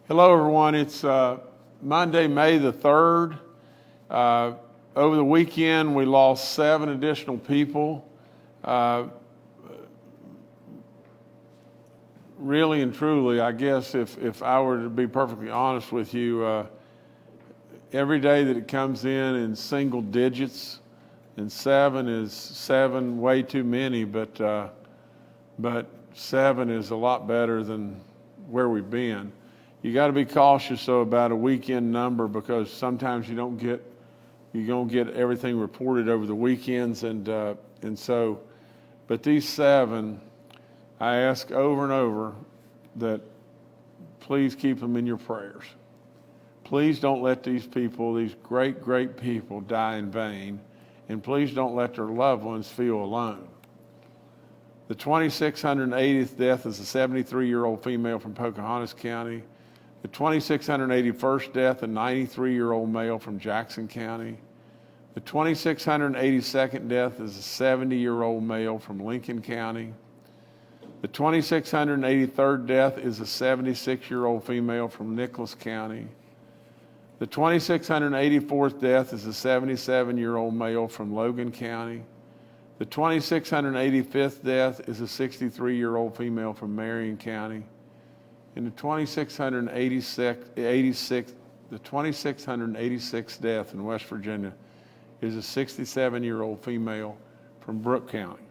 Hello, everyone. It's Monday, May the 3rd. Over the weekend, we lost 7 additional people. Really and truly, I guess if I were to be perfectly honest with you, every day that it comes in single digits, and 7 is 7 way too many, but 7 is a lot better than where we've been. You got to be cautious though about a weekend number, because sometimes you don't get everything reported over the weekends, and so, but these 7, I ask over and over that please keep them in your prayers. Please don't let these people, these great people, die in vain, and please don't let their loved ones feel alone. The 2,680th death is a 73-year-old female from Pocahontas County. The 2,681st death, a 93-year-old male from Jackson County. The 2,682nd death is a 70-year-old male from Lincoln County. The 2,683rd death is a 76-year-old female from Nicholas County. The 2,684th death is a 77-year-old male from Logan County. The 2,685th death is a 63-year-old female from Marion County. And the 2,686th death in West Virginia is a 67-year-old female from Brooke County.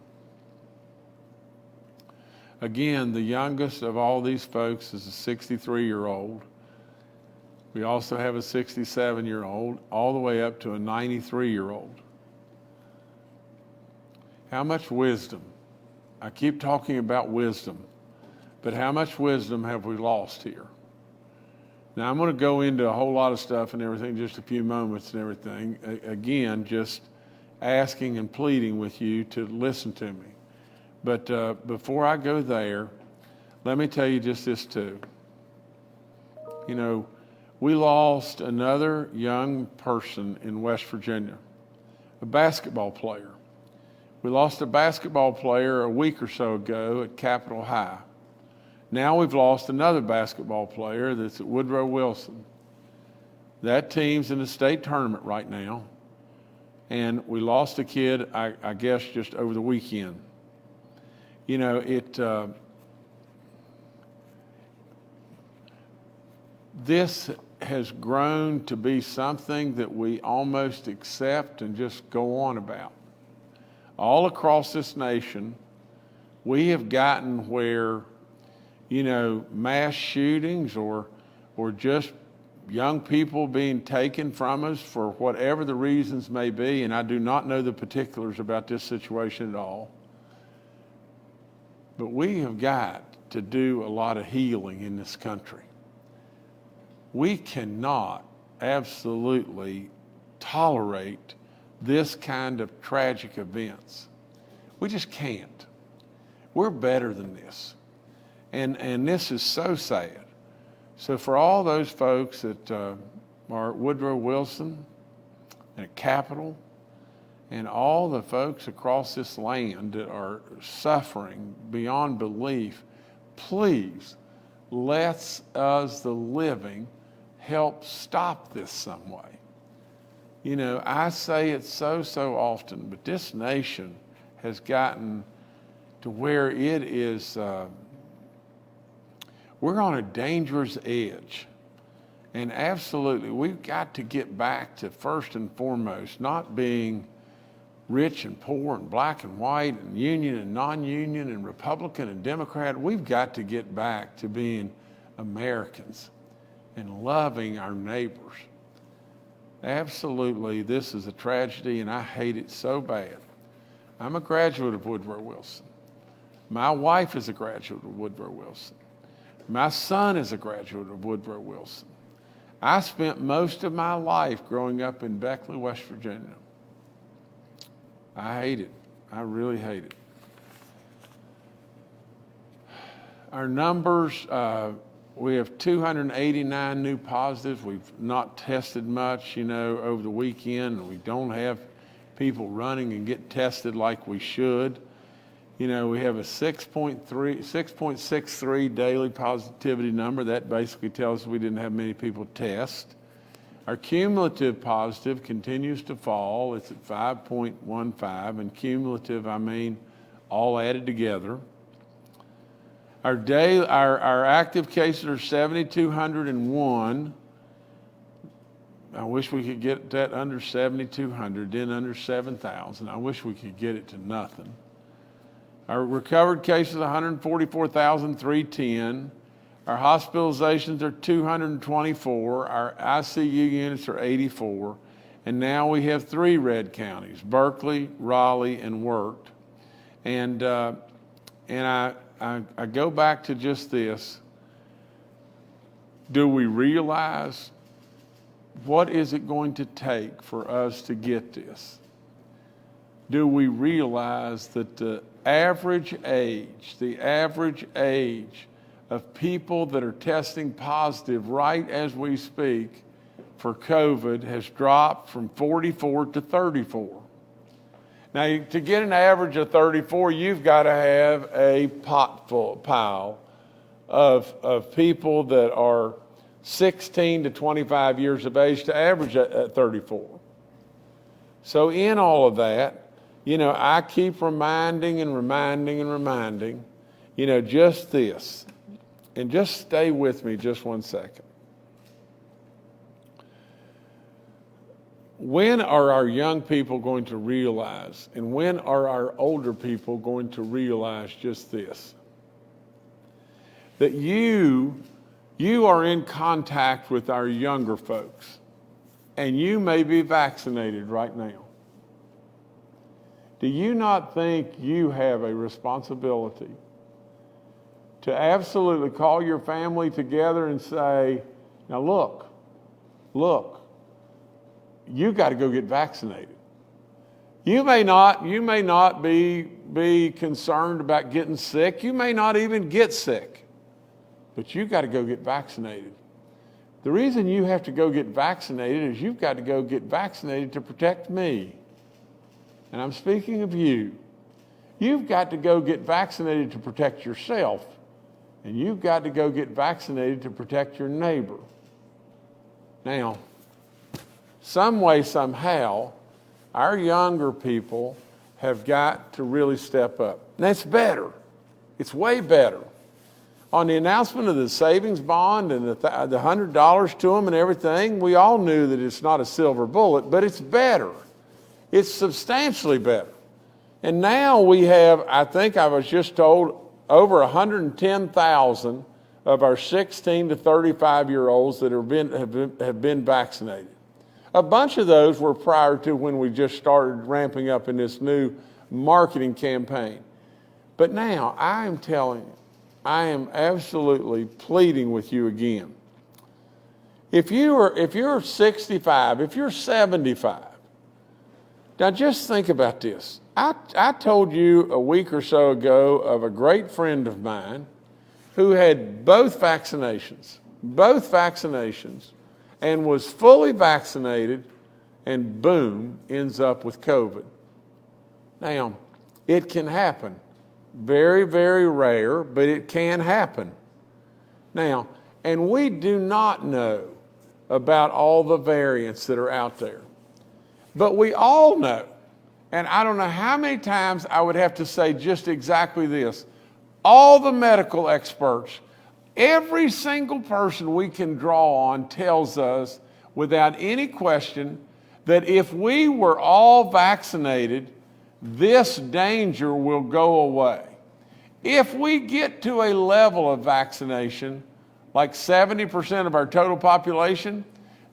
Again, the youngest of all these folks is a 63-year-old. We also have a 67-year-old, all the way up to a 93-year-old. How much wisdom? I keep talking about wisdom. But how much wisdom have we lost here? Now, I'm going to go into a whole lot of stuff and everything, just a few moments and everything. Again, just asking and pleading with you to listen to me. But before I go there, let me tell you just this too. You know, we lost another young person in West Virginia, a basketball player. We lost a basketball player a week or so ago at Capitol High. Now we've lost another basketball player that's at Woodrow Wilson. That team's in the state tournament right now. And we lost a kid, I guess, just over the weekend. You know, this has grown to be something that we almost accept and just go on about. All across this nation, we have gotten where, you know, mass shootings or just young people being taken from us for whatever the reasons may be, and I do not know the particulars about this situation at all, but we have got to do a lot of healing in this country. We cannot absolutely tolerate this kind of tragic events. We just can't. We're better than this. And this is so sad. So for all those folks that are at Woodrow Wilson and at Capitol, and all the folks across this land that are suffering beyond belief, please, let us, the living, help stop this some way. You know, I say it so often, but this nation has gotten to where it is, we're on a dangerous edge. And absolutely, we've got to get back to, first and foremost, not being rich and poor and black and white and union and non-union and Republican and Democrat. We've got to get back to being Americans and loving our neighbors. Absolutely, this is a tragedy, and I hate it so bad. I'm a graduate of Woodrow Wilson. My wife is a graduate of Woodrow Wilson. My son is a graduate of Woodrow Wilson. I spent most of my life growing up in Beckley, West Virginia. I hate it. I really hate it. Our numbers, we have 289 new positives. We've not tested much, you know, over the weekend. We don't have people running and get tested like we should. We have a 6.63 daily positivity number. That basically tells us we didn't have many people test. Our cumulative positive continues to fall. It's at 5.15, and cumulative, I mean all added together. Our active cases are 7,201. I wish we could get that under 7,200, then under 7,000. I wish we could get it to nothing. Our recovered cases, 144,310. Our hospitalizations are 224. Our ICU units are 84. And now we have 3 red counties, Berkeley, Raleigh, and Wirt. And I go back to just this. Do we realize what is it going to take for us to get this? Do we realize that the average age of people that are testing positive right as we speak for COVID has dropped from 44 to 34. Now, to get an average of 34, you've got to have a pile of people that are 16 to 25 years of age to average at 34. So in all of that, I keep reminding, just this. And just stay with me just one second. When are our young people going to realize, and when are our older people going to realize just this? That you are in contact with our younger folks, and you may be vaccinated right now. Do you not think you have a responsibility to absolutely call your family together and say, now look, you got to go get vaccinated. You may not be concerned about getting sick. You may not even get sick, but you got to go get vaccinated. The reason you have to go get vaccinated is you've got to go get vaccinated to protect me. And I'm speaking of you. You've got to go get vaccinated to protect yourself. And you've got to go get vaccinated to protect your neighbor. Now, some way, somehow, our younger people have got to really step up. And that's better. It's way better. On the announcement of the savings bond and the $100 to them and everything, we all knew that it's not a silver bullet, but it's better. It's substantially better. And now we have, I think I was just told, over 110,000 of our 16 to 35-year-olds that have been vaccinated. A bunch of those were prior to when we just started ramping up in this new marketing campaign. But now I am telling you, I am absolutely pleading with you again. If you're 65, if you're 75, now just think about this. I told you a week or so ago of a great friend of mine who had both vaccinations, and was fully vaccinated, and boom, ends up with COVID. Now, it can happen. Very, very rare, but it can happen. Now, and we do not know about all the variants that are out there. But we all know, and I don't know how many times I would have to say just exactly this. All the medical experts, every single person we can draw on tells us without any question that if we were all vaccinated, this danger will go away. If we get to a level of vaccination, like 70% of our total population,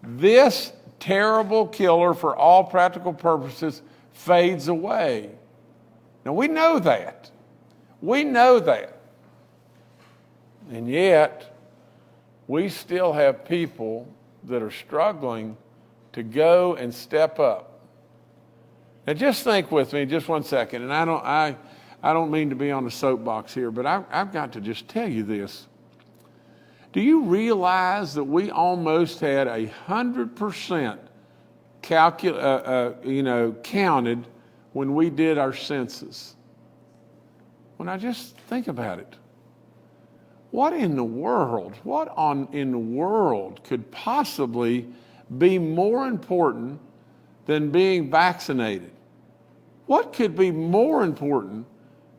this terrible killer for all practical purposes fades away. Now we know that. And yet, we still have people that are struggling to go and step up. Now just think with me just one second, and I don't mean to be on a soapbox here, but I've got to just tell you this. Do you realize that we almost had 100% counted when we did our census? When I just think about it, what in the world could possibly be more important than being vaccinated? What could be more important?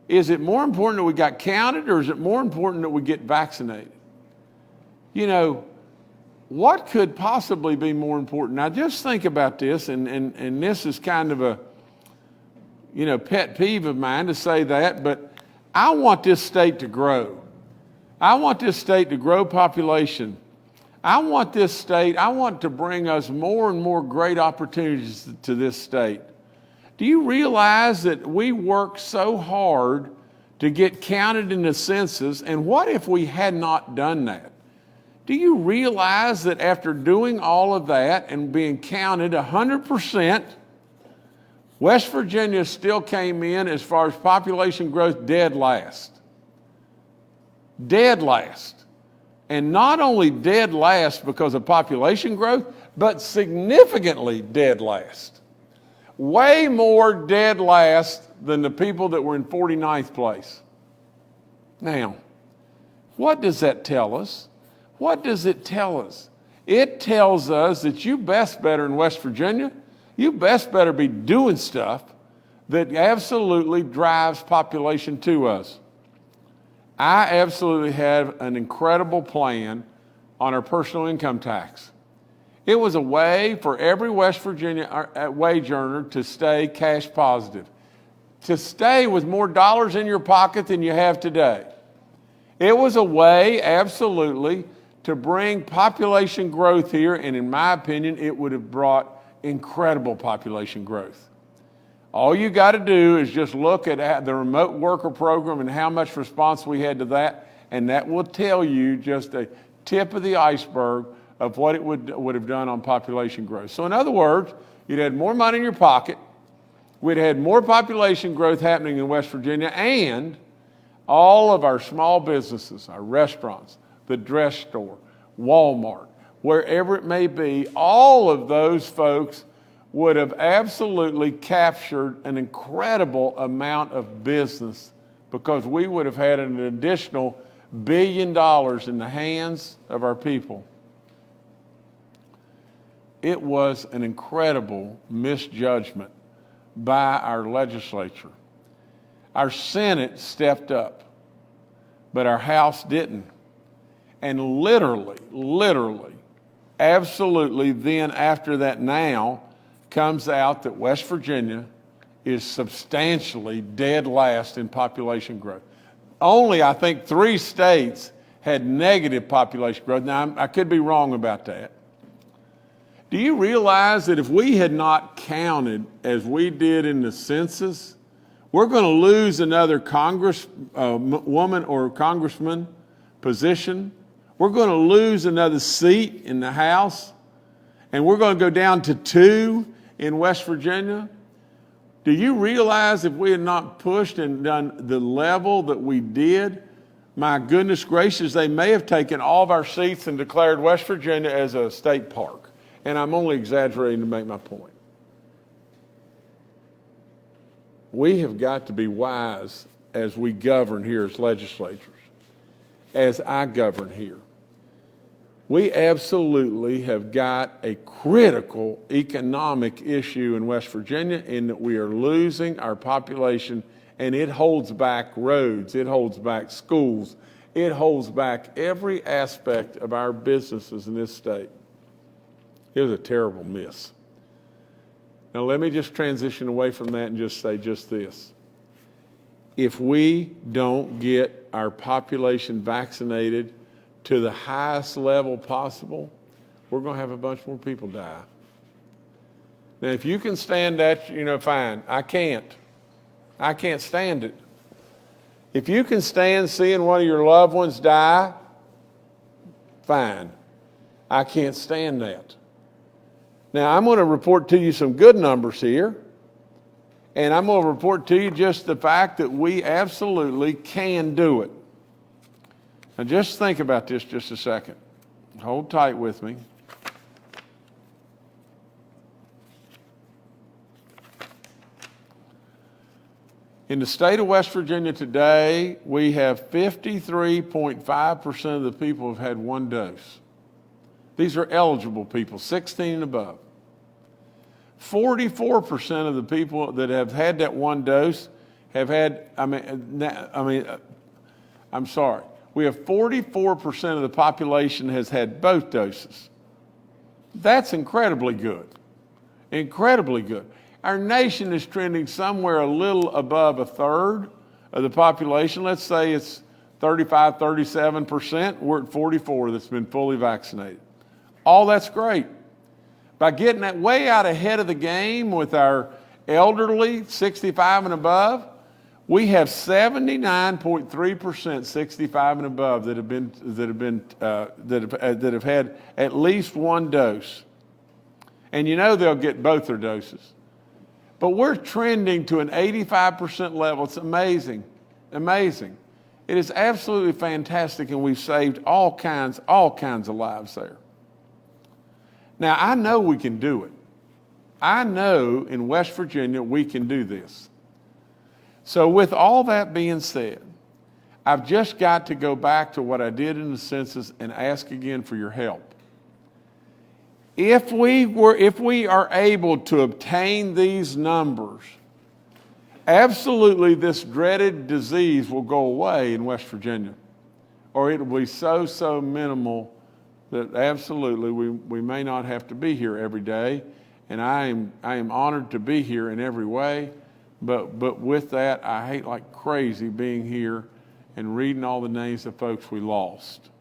Is it more important that we got counted, or is it more important that we get vaccinated? You know, what could possibly be more important? Now just think about this, and this is kind of a, pet peeve of mine to say that, but I want this state to grow. I want this state to grow population. I want to bring us more and more great opportunities to this state. Do you realize that we work so hard to get counted in the census, and what if we had not done that? Do you realize that after doing all of that and being counted 100%, West Virginia still came in, as far as population growth, dead last? Dead last. And not only dead last because of population growth, but significantly dead last. Way more dead last than the people that were in 49th place. Now, what does that tell us? What does it tell us? It tells us that you best better in West Virginia, you best better be doing stuff that absolutely drives population to us. I absolutely have an incredible plan on our personal income tax. It was a way for every West Virginia wage earner to stay cash positive, to stay with more dollars in your pocket than you have today. It was a way, absolutely, to bring population growth here, and in my opinion, it would have brought incredible population growth. All you got to do is just look at the remote worker program and how much response we had to that, and that will tell you just a tip of the iceberg of what it would have done on population growth. So in other words, you'd had more money in your pocket, we'd had more population growth happening in West Virginia, and all of our small businesses, our restaurants, the dress store, Walmart, wherever it may be, all of those folks would have absolutely captured an incredible amount of business, because we would have had an additional $1 billion in the hands of our people. It was an incredible misjudgment by our legislature. Our Senate stepped up, but our House didn't. And literally, absolutely, then after that now comes out that West Virginia is substantially dead last in population growth. Only, I think, 3 states had negative population growth. Now, I could be wrong about that. Do you realize that if we had not counted as we did in the census, we're going to lose another congresswoman or congressman position? We're going to lose another seat in the House, and we're going to go down to 2 in West Virginia. Do you realize if we had not pushed and done the level that we did, my goodness gracious, they may have taken all of our seats and declared West Virginia as a state park. And I'm only exaggerating to make my point. We have got to be wise as we govern here as legislators, as I govern here. We absolutely have got a critical economic issue in West Virginia in that we are losing our population, and it holds back roads, it holds back schools, it holds back every aspect of our businesses in this state. It was a terrible miss. Now let me just transition away from that and just say just this. If we don't get our population vaccinated to the highest level possible, we're going to have a bunch more people die. Now, if you can stand that, fine. I can't. I can't stand it. If you can stand seeing one of your loved ones die, fine. I can't stand that. Now, I'm going to report to you some good numbers here, and I'm going to report to you just the fact that we absolutely can do it. Now, just think about this just a second. Hold tight with me. In the state of West Virginia today, we have 53.5% of the people have had one dose. These are eligible people, 16 and above. 44% of the people that have had that one dose have had, we have 44% of the population has had both doses. That's incredibly good. Incredibly good. Our nation is trending somewhere a little above a third of the population. Let's say it's 35, 37%. We're at 44 that's been fully vaccinated. All that's great. By getting that way out ahead of the game with our elderly, 65 and above, we have 79.3% 65 and above that have had at least one dose. And you know they'll get both their doses. But we're trending to an 85% level. It's amazing, amazing. It is absolutely fantastic, and we've saved all kinds of lives there. Now, I know we can do it. I know in West Virginia we can do this. So with all that being said, I've just got to go back to what I did in the census and ask again for your help. If we are able to obtain these numbers, absolutely this dreaded disease will go away in West Virginia, or it will be so minimal that absolutely we may not have to be here every day. And I am honored to be here in every way, but with that, I hate like crazy being here and reading all the names of folks we lost.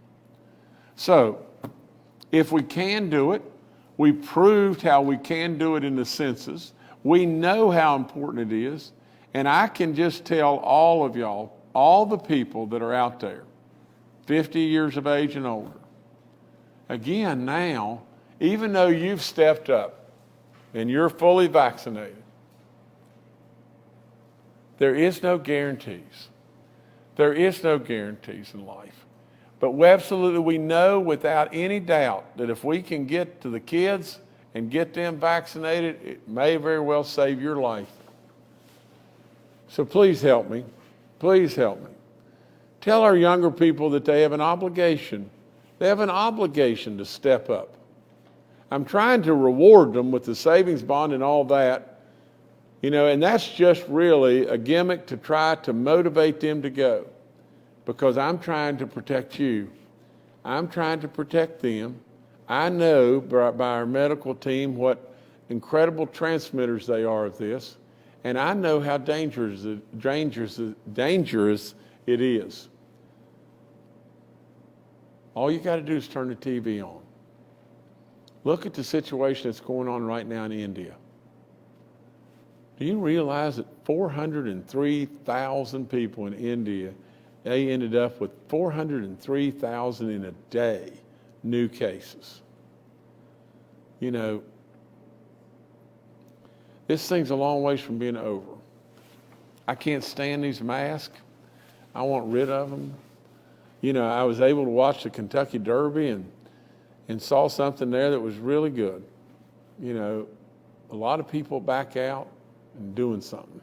So, if we can do it, we proved how we can do it in the census. We know how important it is. And I can just tell all of y'all, all the people that are out there, 50 years of age and older, again now, even though you've stepped up and you're fully vaccinated, there is no guarantees. There is no guarantees in life. But we know without any doubt that if we can get to the kids and get them vaccinated, it may very well save your life. So please help me. Please help me. Tell our younger people that they have an obligation. They have an obligation to step up. I'm trying to reward them with the savings bond and all that, and that's just really a gimmick to try to motivate them to go. Because I'm trying to protect you. I'm trying to protect them. I know by our medical team what incredible transmitters they are of this, and I know how dangerous it is. All you got to do is turn the TV on. Look at the situation that's going on right now in India. Do you realize that 403,000 people in India, they ended up with 403,000 in a day new cases? This thing's a long ways from being over. I can't stand these masks. I want rid of them. I was able to watch the Kentucky Derby and saw something there that was really good. A lot of people back out and doing something.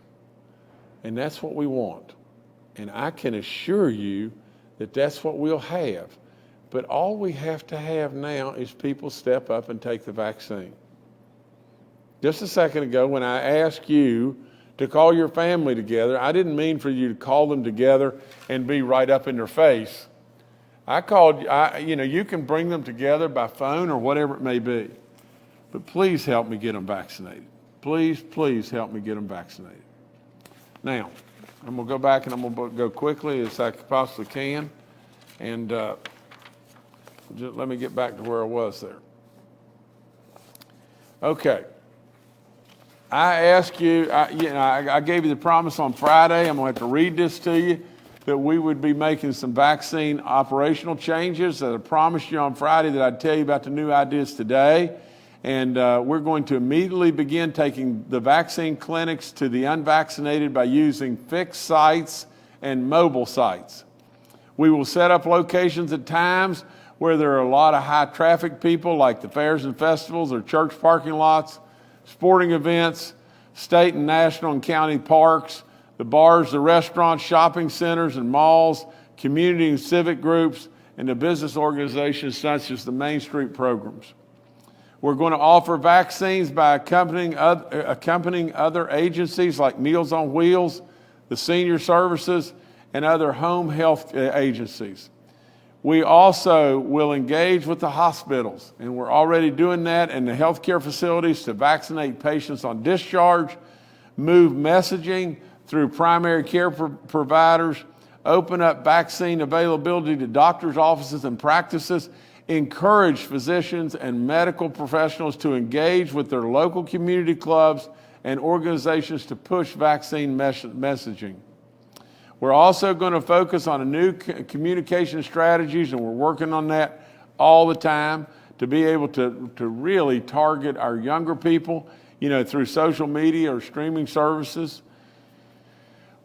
And that's what we want. And I can assure you that that's what we'll have. But all we have to have now is people step up and take the vaccine. Just a second ago, when I asked you to call your family together, I didn't mean for you to call them together and be right up in their face. You can bring them together by phone or whatever it may be. But please help me get them vaccinated. Please help me get them vaccinated. Now, I'm going to go back and I'm going to go quickly as I possibly can. And just let me get back to where I was there. Okay. I asked you, I gave you the promise on Friday. I'm going to have to read this to you, that we would be making some vaccine operational changes that I promised you on Friday that I'd tell you about the new ideas today. And we're going to immediately begin taking the vaccine clinics to the unvaccinated by using fixed sites and mobile sites. We will set up locations at times where there are a lot of high traffic people, like the fairs and festivals or church parking lots, sporting events, state and national and county parks, the bars, the restaurants, shopping centers and malls, community and civic groups, and the business organizations such as the Main Street programs. We're going to offer vaccines by accompanying other agencies like Meals on Wheels, the Senior Services, and other home health agencies. We also will engage with the hospitals, and we're already doing that in the healthcare facilities to vaccinate patients on discharge, move messaging through primary care providers, open up vaccine availability to doctors' offices and practices, encourage physicians and medical professionals to engage with their local community clubs and organizations to push vaccine messaging. We're also going to focus on a new communication strategies, and we're working on that all the time to be able to really target our younger people, through social media or streaming services.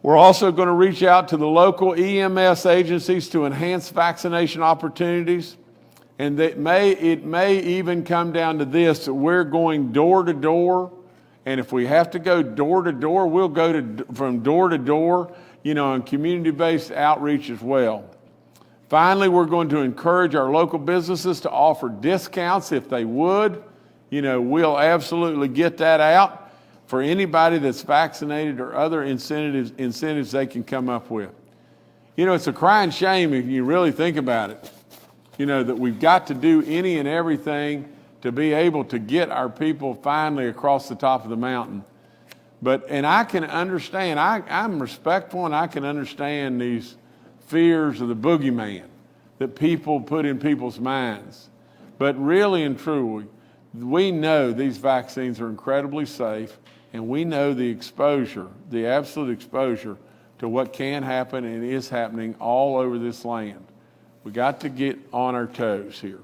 We're also going to reach out to the local EMS agencies to enhance vaccination opportunities. And it may even come down to this, that we're going door to door. And if we have to go door to door, we'll go from door to door, and community-based outreach as well. Finally, we're going to encourage our local businesses to offer discounts if they would. We'll absolutely get that out for anybody that's vaccinated or other incentives they can come up with. It's a crying shame if you really think about it, that we've got to do any and everything to be able to get our people finally across the top of the mountain. And I can understand, I'm respectful, and I can understand these fears of the boogeyman that people put in people's minds. But really and truly, we know these vaccines are incredibly safe, and we know the exposure, the absolute exposure to what can happen and is happening all over this land. We got to get on our toes here.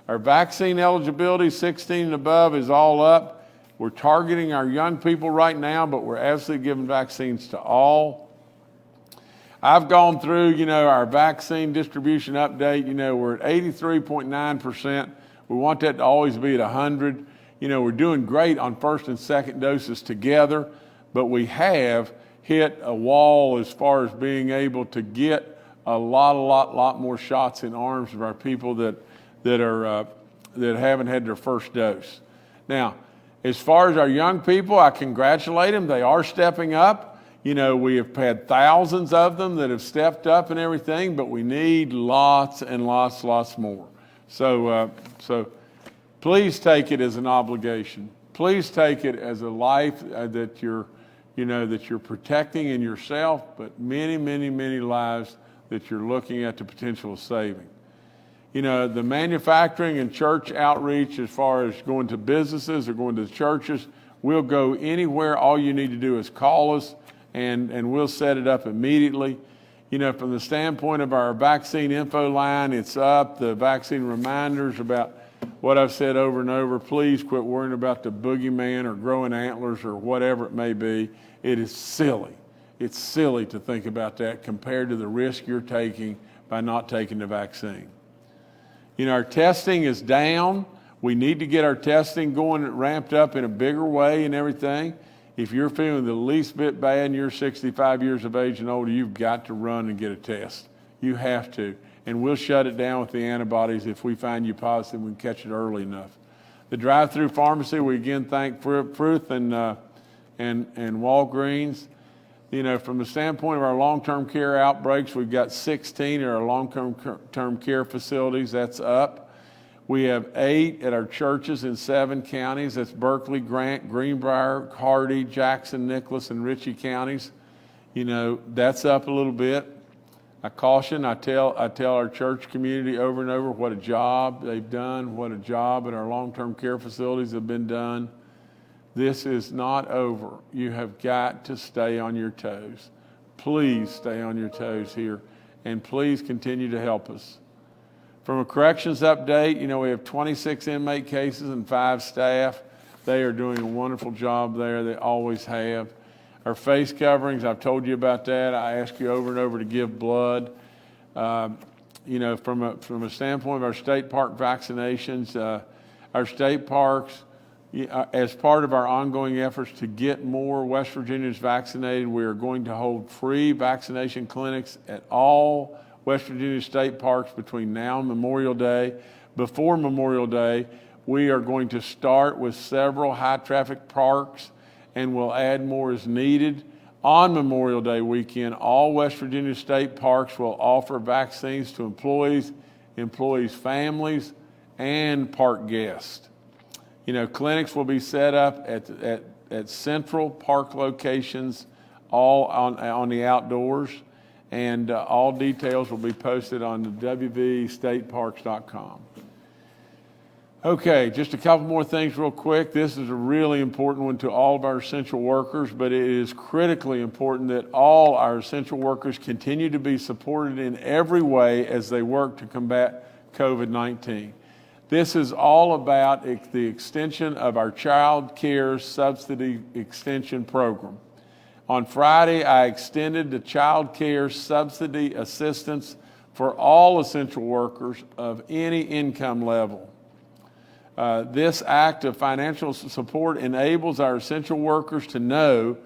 Our vaccine eligibility, 16 and above, is all up. We're targeting our young people right now, but we're absolutely giving vaccines to all. I've gone through, our vaccine distribution update. We're at 83.9%. We want that to always be at 100. We're doing great on first and second doses together, but we have hit a wall as far as being able to get a lot more shots in arms of our people that haven't had their first dose. Now, as far as our young people, I congratulate them. They are stepping up. We have had thousands of them that have stepped up and everything, but we need lots and lots more. So please take it as an obligation. Please take it as a life that you're protecting in yourself, but many lives that you're looking at the potential of saving. The manufacturing and church outreach, as far as going to businesses or going to churches, we'll go anywhere. All you need to do is call us, and we'll set it up immediately. From the standpoint of our vaccine info line, it's up. The vaccine reminders about what I've said over and over. Please quit worrying about the boogeyman or growing antlers or whatever it may be. It is silly. It's silly to think about that compared to the risk you're taking by not taking the vaccine. Our testing is down. We need to get our testing going, ramped up in a bigger way and everything. If you're feeling the least bit bad and you're 65 years of age and older, you've got to run and get a test. You have to. And we'll shut it down with the antibodies if we find you positive. We can catch it early enough. The drive-through pharmacy, we again thank Fruth and Walgreens. From the standpoint of our long-term care outbreaks, we've got 16 at our long-term care facilities. That's up. We have 8 at our churches in 7 counties. That's Berkeley, Grant, Greenbrier, Hardy, Jackson, Nicholas, and Ritchie counties. That's up a little bit. I tell our church community over and over what a job they've done, what a job at our long-term care facilities have been done. This is not over. You have got to stay on your toes. Please stay on your toes here, and please continue to help us. From a corrections update, we have 26 inmate cases and 5 staff. They are doing a wonderful job there. They always have. Our face coverings, I've told you about that. I ask you over and over to give blood. From a standpoint of our state park vaccinations, our state parks, as part of our ongoing efforts to get more West Virginians vaccinated, we are going to hold free vaccination clinics at all West Virginia state parks between now and Memorial Day. Before Memorial Day, we are going to start with several high-traffic parks, and we'll add more as needed. On Memorial Day weekend, all West Virginia state parks will offer vaccines to employees, families, and park guests. Clinics will be set up at central park locations, all on the outdoors, and all details will be posted on the wvstateparks.com. Okay, just a couple more things real quick. This is a really important one to all of our essential workers, but it is critically important that all our essential workers continue to be supported in every way as they work to combat COVID-19. This is all about the extension of our child care subsidy extension program. On Friday, I extended the child care subsidy assistance for all essential workers of any income level. This act of financial support enables our essential workers to know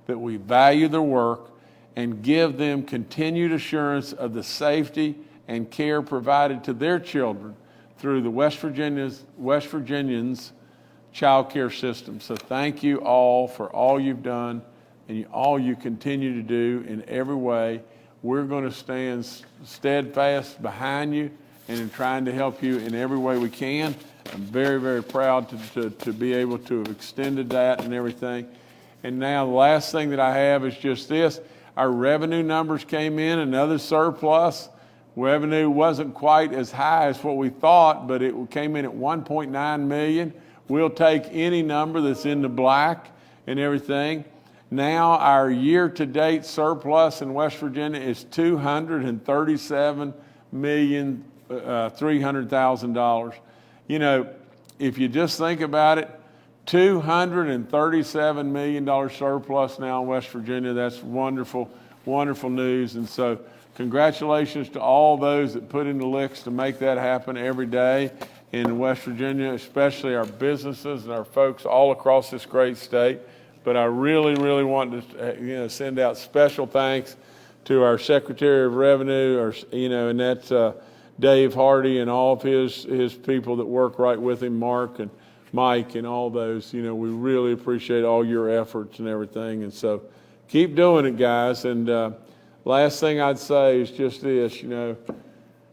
that we value their work and give them continued assurance of the safety and care provided to their children through the West Virginians child care system. So thank you all for all you've done and all you continue to do in every way. We're going to stand steadfast behind you and in trying to help you in every way we can. I'm very, very proud to be able to have extended that and everything. And now the last thing that I have is just this. Our revenue numbers came in, another surplus. Revenue wasn't quite as high as what we thought, but it came in at $1.9 million. We'll take any number that's in the black and everything. Now our year-to-date surplus in West Virginia is $237,300,000. If you just think about it, $237 million surplus now in West Virginia. That's wonderful, wonderful news. And so congratulations to all those that put in the licks to make that happen every day in West Virginia, especially our businesses and our folks all across this great state. But I really, really want to send out special thanks to our Secretary of Revenue, and that's Dave Hardy and all of his people that work right with him, Mark and Mike and all those. We really appreciate all your efforts and everything. And so keep doing it, guys. And last thing I'd say is just this,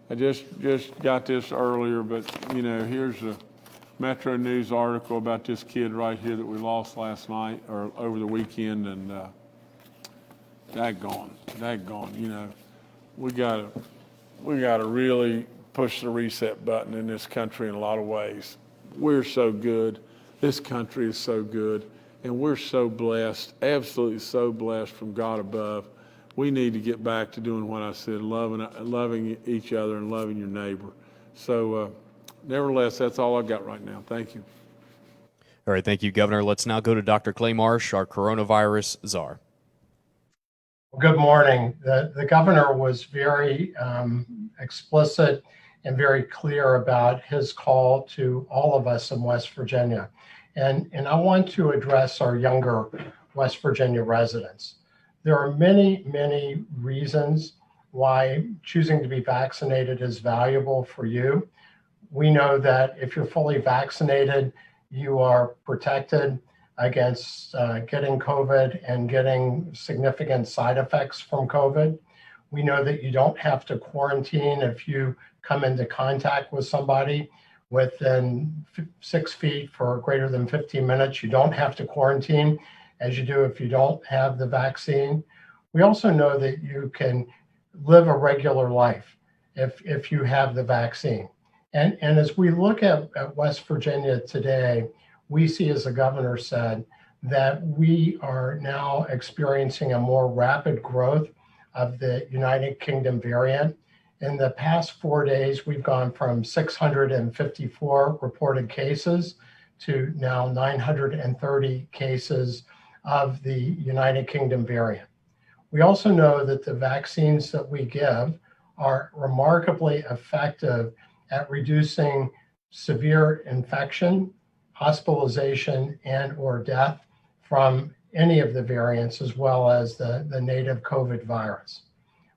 I just got this earlier, but, here's a Metro News article about this kid right here that we lost last night or over the weekend. And daggone, we got to really push the reset button in this country in a lot of ways. We're so good. This country is so good. And we're so blessed, absolutely so blessed from God above. We need to get back to doing what I said, loving each other and loving your neighbor. So nevertheless, that's all I've got right now. Thank you. All right, thank you, Governor. Let's now go to Dr. Clay Marsh, our coronavirus czar. Good morning. The governor was very explicit and very clear about his call to all of us in West Virginia. And I want to address our younger West Virginia residents. There are many, many reasons why choosing to be vaccinated is valuable for you. We know that if you're fully vaccinated, you are protected against getting COVID and getting significant side effects from COVID. We know that you don't have to quarantine if you come into contact with somebody within 6 feet for greater than 15 minutes. You don't have to quarantine as you do if you don't have the vaccine. We also know that you can live a regular life if you have the vaccine. And as we look at West Virginia today, we see, as the governor said, that we are now experiencing a more rapid growth of the United Kingdom variant. In the past 4 days, we've gone from 654 reported cases to now 930 cases of the United Kingdom variant. We also know that the vaccines that we give are remarkably effective at reducing severe infection hospitalization and or death from any of the variants, as well as the native COVID virus.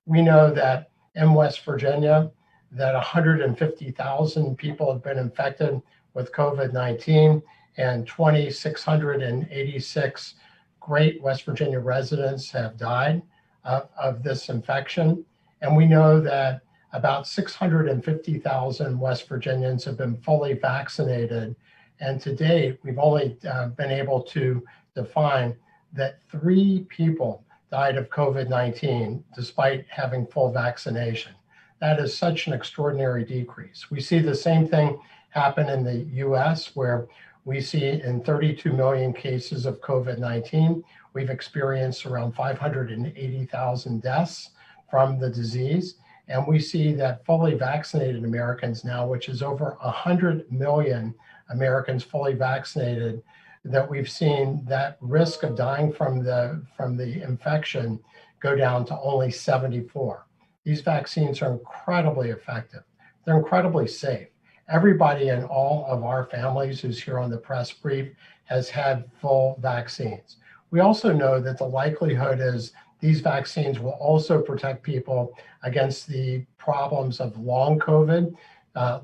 We know that in West Virginia, that 150,000 people have been infected with COVID-19 and 2,686 great West Virginia residents have died of this infection. And we know that about 650,000 West Virginians have been fully vaccinated. And to date, we've only been able to define that 3 people died of COVID-19 despite having full vaccination. That is such an extraordinary decrease. We see the same thing happen in the US, where we see in 32 million cases of COVID-19, we've experienced around 580,000 deaths from the disease. And we see that fully vaccinated Americans now, which is over 100 million Americans fully vaccinated, that we've seen that risk of dying from the infection go down to only 74. These vaccines are incredibly effective. They're incredibly safe. Everybody in all of our families who's here on the press brief has had full vaccines. We also know that the likelihood is these vaccines will also protect people against the problems of long COVID,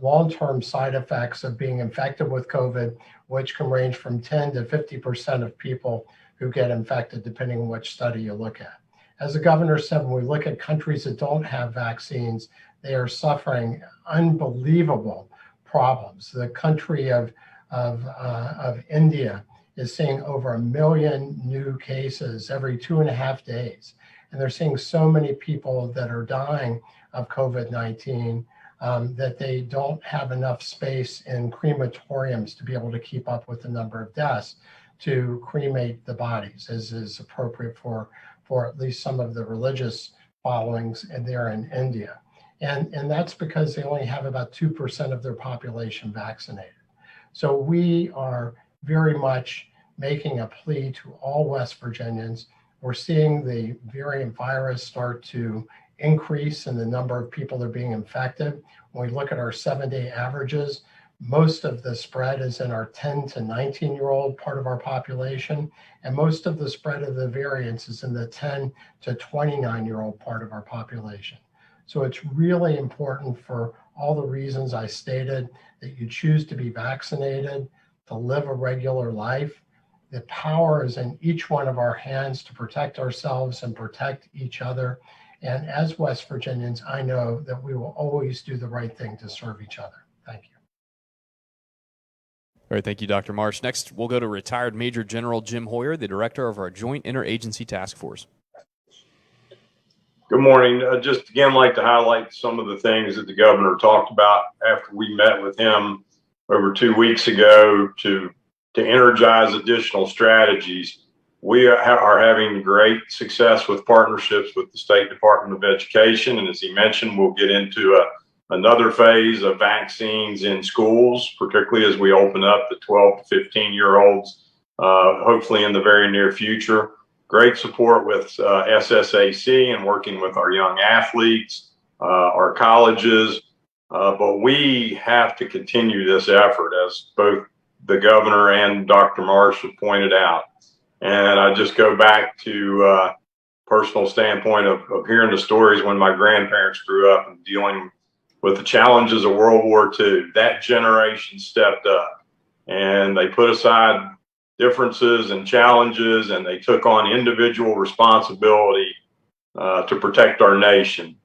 long-term side effects of being infected with COVID, which can range from 10 to 50% of people who get infected, depending on which study you look at. As the governor said, when we look at countries that don't have vaccines, they are suffering unbelievable problems. The country of India is seeing over 1 million new cases every 2.5 days. And they're seeing so many people that are dying of COVID-19 that they don't have enough space in crematoriums to be able to keep up with the number of deaths to cremate the bodies, as is appropriate for at least some of the religious followings there in India. And that's because they only have about 2% of their population vaccinated. So we are very much making a plea to all West Virginians. We're seeing the variant virus start to increase in the number of people that are being infected. When we look at our 7-day averages, most of the spread is in our 10 to 19-year-old part of our population, and most of the spread of the variants is in the 10 to 29-year-old part of our population. So it's really important, for all the reasons I stated, that you choose to be vaccinated, to live a regular life. The power is in each one of our hands to protect ourselves and protect each other. And as West Virginians, I know that we will always do the right thing to serve each other. Thank you. All right, thank you, Dr. Marsh. Next, we'll go to retired Major General Jim Hoyer, the director of our Joint Interagency Task Force. Good morning. Just again, like to highlight some of the things that the governor talked about after we met with him over 2 weeks ago to energize additional strategies. We are having great success with partnerships with the State Department of Education. And as he mentioned, we'll get into another phase of vaccines in schools, particularly as we open up the 12 to 15-year-olds, hopefully in the very near future. Great support with SSAC and working with our young athletes, our colleges. But we have to continue this effort, as both the governor and Dr. Marsh have pointed out. And I just go back to personal standpoint of hearing the stories when my grandparents grew up and dealing with the challenges of World War II. That generation stepped up and they put aside differences and challenges, and they took on individual responsibility to protect our nation.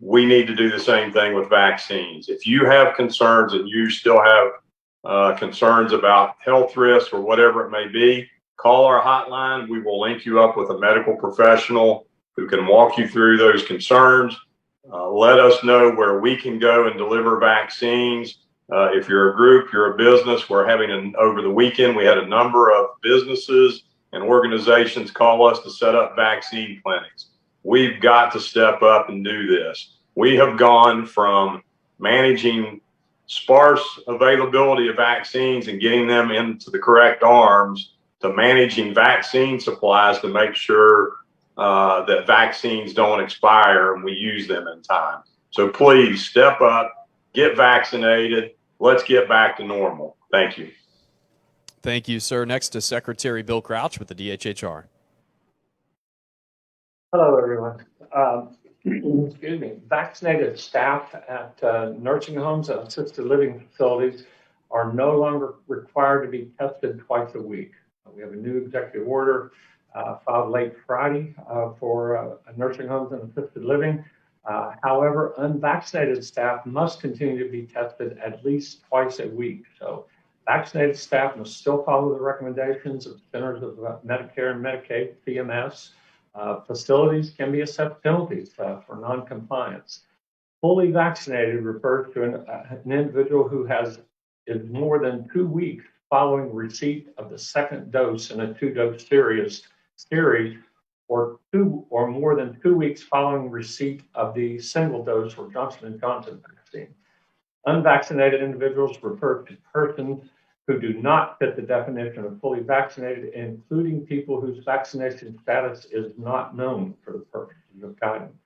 We need to do the same thing with vaccines. If you have concerns and you still have concerns about health risks or whatever it may be, call our hotline. We will link you up with a medical professional who can walk you through those concerns. Let us know where we can go and deliver vaccines. If you're a group, you're a business, we're having over the weekend, we had a number of businesses and organizations call us to set up vaccine clinics. We've got to step up and do this. We have gone from managing sparse availability of vaccines and getting them into the correct arms to managing vaccine supplies to make sure that vaccines don't expire and we use them in time. So please step up, get vaccinated. Let's get back to normal. Thank you. Thank you, sir. Next is Secretary Bill Crouch with the DHHR. Hello, everyone. Excuse me. Vaccinated staff at nursing homes and assisted living facilities are no longer required to be tested twice a week. We have a new executive order filed late Friday for nursing homes and assisted living. However, unvaccinated staff must continue to be tested at least twice a week. So vaccinated staff must still follow the recommendations of Centers of Medicare and Medicaid, CMS. Facilities can be assessed penalties for noncompliance. Fully vaccinated refers to an individual who is more than 2 weeks following receipt of the second dose in a 2-dose series, or more than 2 weeks following receipt of the single dose or Johnson & Johnson vaccine. Unvaccinated individuals refer to persons who do not fit the definition of fully vaccinated, including people whose vaccination status is not known for the purposes of guidance.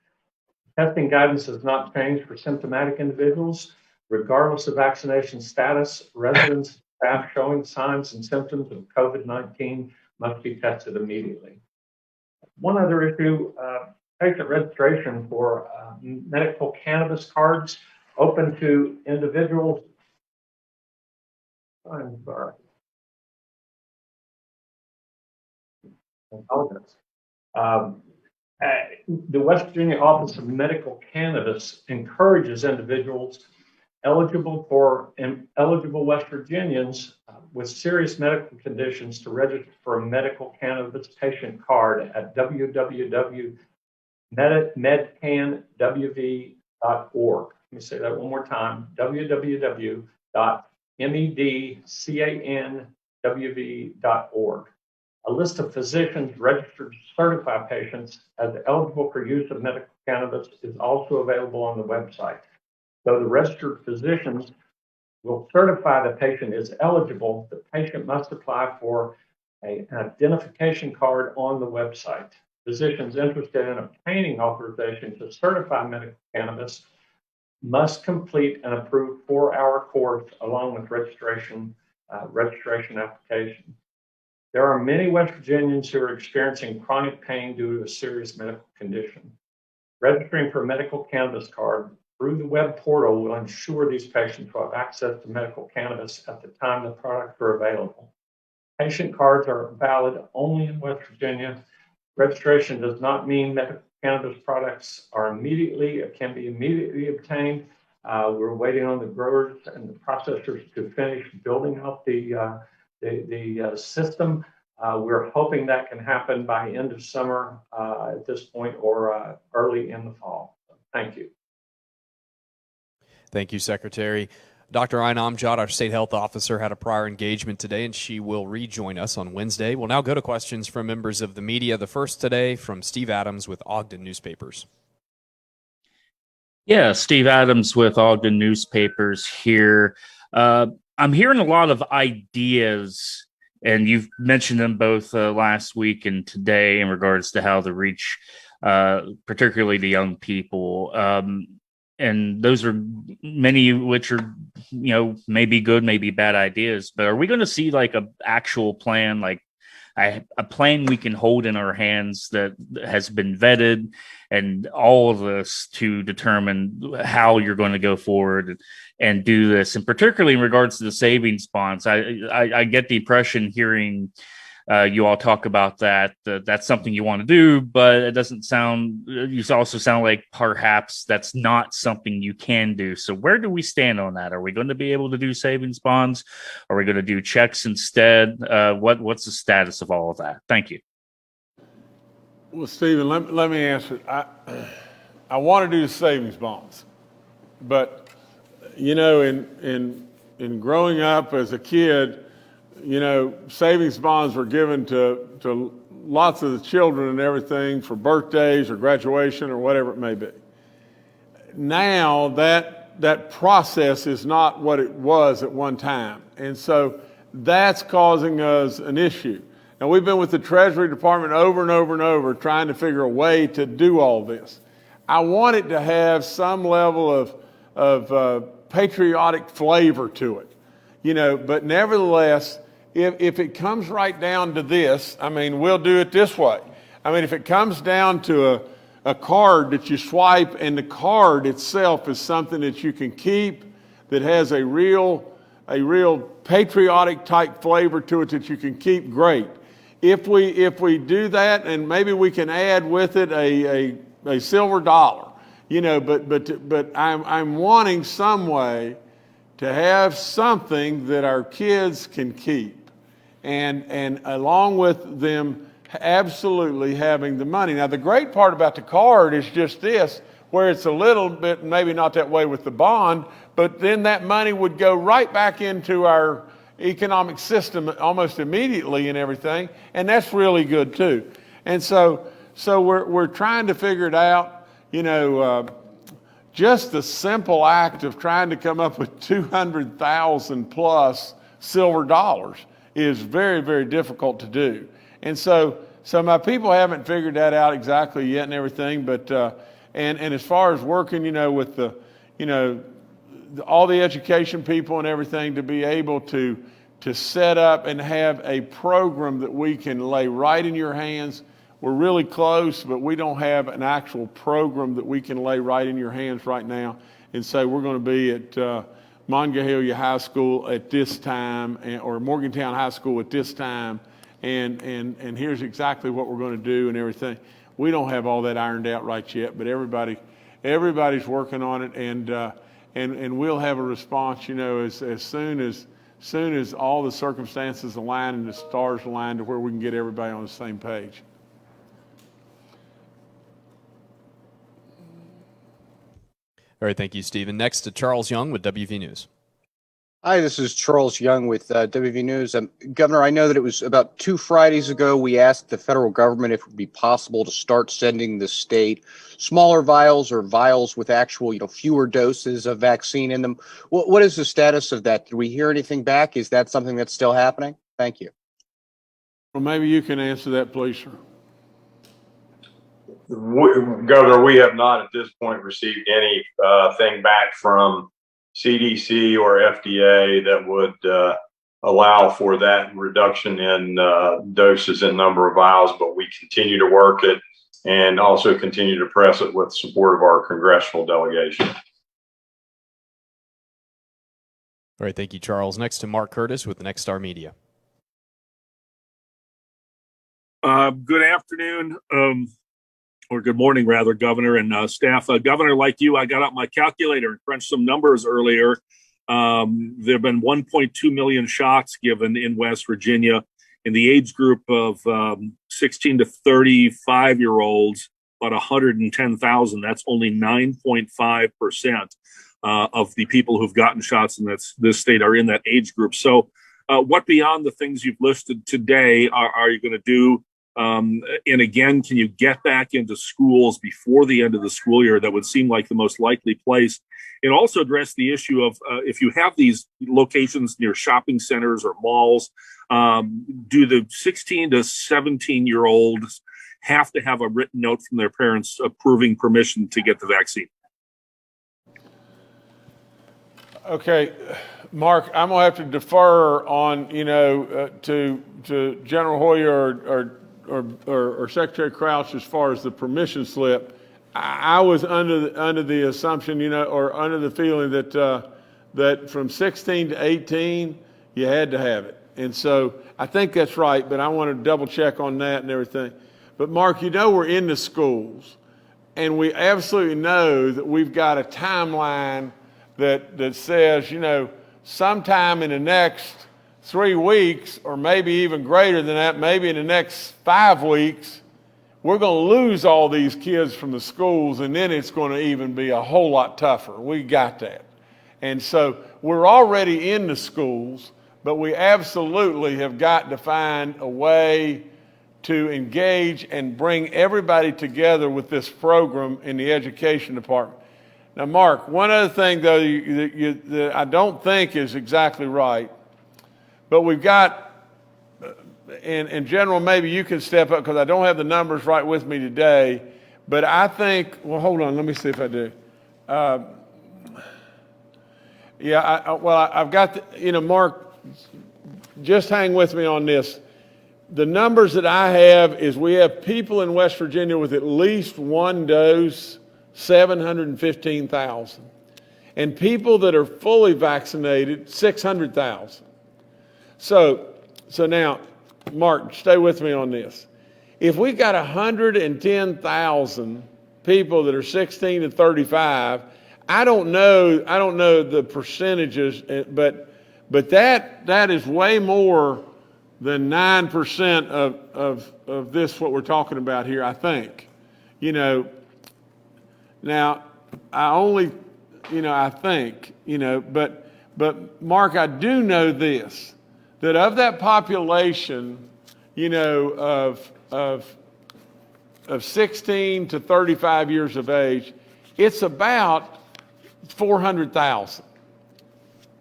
Testing guidance has not changed for symptomatic individuals. Regardless of vaccination status, residents, staff showing signs and symptoms of COVID-19 must be tested immediately. One other issue, patient registration for medical cannabis cards open to individuals. I'm sorry. I apologize. The West Virginia Office of Medical Cannabis encourages individuals eligible West Virginians with serious medical conditions to register for a medical cannabis patient card at www.medcanwv.org. Let me say that one more time, www.medcanwv.org. A list of physicians registered to certify patients as eligible for use of medical cannabis is also available on the website. Though the registered physicians will certify the patient is eligible, the patient must apply for an identification card on the website. Physicians interested in obtaining authorization to certify medical cannabis must complete an approved 4-hour course along with registration application. There are many West Virginians who are experiencing chronic pain due to a serious medical condition. Registering for a medical cannabis card through the web portal will ensure these patients will have access to medical cannabis at the time the products are available. Patient cards are valid only in West Virginia. Registration does not mean medical cannabis products can be immediately obtained. We're waiting on the growers and the processors to finish building out the system. We're hoping that can happen by end of summer at this point or early in the fall. Thank you. Thank you, Secretary. Dr. Ainam Jad, our state health officer, had a prior engagement today, and she will rejoin us on Wednesday. We'll now go to questions from members of the media. The first today from Steve Adams with Ogden Newspapers. Yeah, Steve Adams with Ogden Newspapers here. I'm hearing a lot of ideas, and you've mentioned them both last week and today in regards to how to reach particularly the young people. And those are many of which are, maybe good, maybe bad ideas. But are we going to see like an actual plan, like a plan we can hold in our hands that has been vetted and all of this to determine how you're going to go forward and do this? And particularly in regards to the savings bonds, I get the impression hearing you all talk about that's something you want to do, but it doesn't sound, you also sound like perhaps that's not something you can do. So where do we stand on that? Are we going to be able to do savings bonds? Are we going to do checks instead? What's the status of all of that? Thank you. Well, Stephen, let me answer. I want to do the savings bonds, but in growing up as a kid, savings bonds were given to lots of the children and everything for birthdays or graduation or whatever it may be. Now that process is not what it was at one time. And so that's causing us an issue. Now, we've been with the Treasury Department over and over and over trying to figure a way to do all this. I want it to have some level of patriotic flavor to it, but nevertheless, if it comes right down to this, I mean, we'll do it this way. I mean, if it comes down to a card that you swipe and the card itself is something that you can keep, that has a real patriotic type flavor to it that you can keep, great. If we do that, and maybe we can add with it a silver dollar, you know, but I'm wanting some way to have something that our kids can keep, and along with them absolutely having the money. Now, the great part about the card is just this, where it's a little bit, maybe not that way with the bond, but then that money would go right back into our economic system almost immediately and everything, and that's really good too. And so we're trying to figure it out, you know, just the simple act of trying to come up with 200,000 plus silver dollars is very, very difficult to do. And so my people haven't figured that out exactly yet and everything, but and as far as working, you know, with the, you know, all the education people and everything to be able to set up and have a program that we can lay right in your hands. We're really close, but we don't have an actual program that we can lay right in your hands right now and say we're going to be at Monongahela High School at this time, or Morgantown High School at this time, and here's exactly what we're going to do and everything. We don't have all that ironed out right yet, but everybody's working on it, and we'll have a response, you know, as soon as all the circumstances align and the stars align to where we can get everybody on the same page. All right, thank you, Stephen. Next to Charles Young with WV News. Hi, this is Charles Young with WV News. Governor, I know that it was about 2 Fridays ago we asked the federal government if it would be possible to start sending the state smaller vials or vials with actual, you know, fewer doses of vaccine in them. What is the status of that? Did we hear anything back? Is that something that's still happening? Thank you. Well, maybe you can answer that, please, sir. Governor, we have not at this point received anything back from CDC or FDA that would allow for that reduction in doses and number of vials, but we continue to work it and also continue to press it with support of our congressional delegation. All right, thank you, Charles. Next to Mark Curtis with the Next Star Media. Good afternoon, or good morning, rather, Governor and staff. Governor, like you, I got out my calculator and crunched some numbers earlier. There have been 1.2 million shots given in West Virginia in the age group of 16 to 35-year-olds, about 110,000. That's only 9.5% of the people who've gotten shots in this state are in that age group. So what beyond the things you've listed today are you going to do? And again, can you get back into schools before the end of the school year? That would seem like the most likely place. And also address the issue of if you have these locations near shopping centers or malls, do the 16 to 17-year-olds have to have a written note from their parents approving permission to get the vaccine? Okay, Mark, I'm gonna have to defer on, you know, to General Hoyer or Secretary Crouch as far as the permission slip. I was under the assumption, you know, or under the feeling that from 16 to 18 you had to have it, and so I think that's right. But I want to double check on that and everything. But Mark, you know, we're in the schools, and we absolutely know that we've got a timeline that says, you know, sometime in the next 3 weeks, or maybe even greater than that, maybe in the next 5 weeks, we're going to lose all these kids from the schools, and then it's going to even be a whole lot tougher. We got that. And so we're already in the schools, but we absolutely have got to find a way to engage and bring everybody together with this program in the education department. Now, Mark, one other thing, though, that I don't think is exactly right, but we've got, in general, maybe you can step up because I don't have the numbers right with me today, but I think, well, hold on, let me see if I do. I've got, Mark, just hang with me on this. The numbers that I have is we have people in West Virginia with at least one dose, 715,000. And people that are fully vaccinated, 600,000. So now, Mark, stay with me on this. If we've got 110,000 people that are 16 to 35, I don't know the percentages, but that is way more than 9% of this, what we're talking about here, I think. Now I think, but Mark, I do know this, that of that population, of 16 to 35 years of age, it's about 400,000.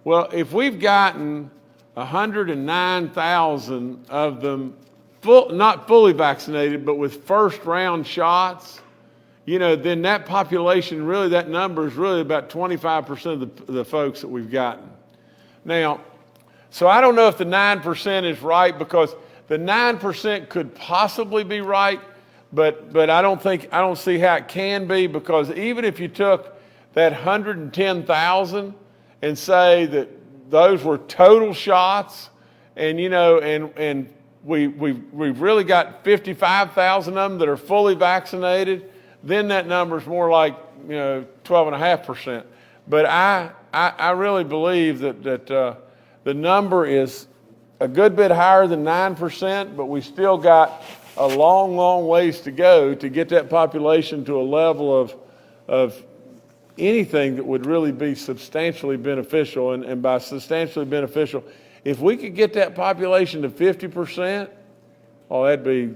Well, if we've gotten 109,000 of them not fully vaccinated, but with first round shots, then that population, really, that number is really about 25% of the folks that we've gotten. Now, so I don't know if the 9% is right, because the 9% could possibly be right, but I don't see how it can be, because even if you took that 110,000 and say that those were total shots, and we've really got 55,000 of them that are fully vaccinated, then that number is more like 12.5%. But I really believe that the number is a good bit higher than 9%, but we still got a long, long ways to go to get that population to a level of anything that would really be substantially beneficial. And by substantially beneficial, if we could get that population to 50%, oh, that'd be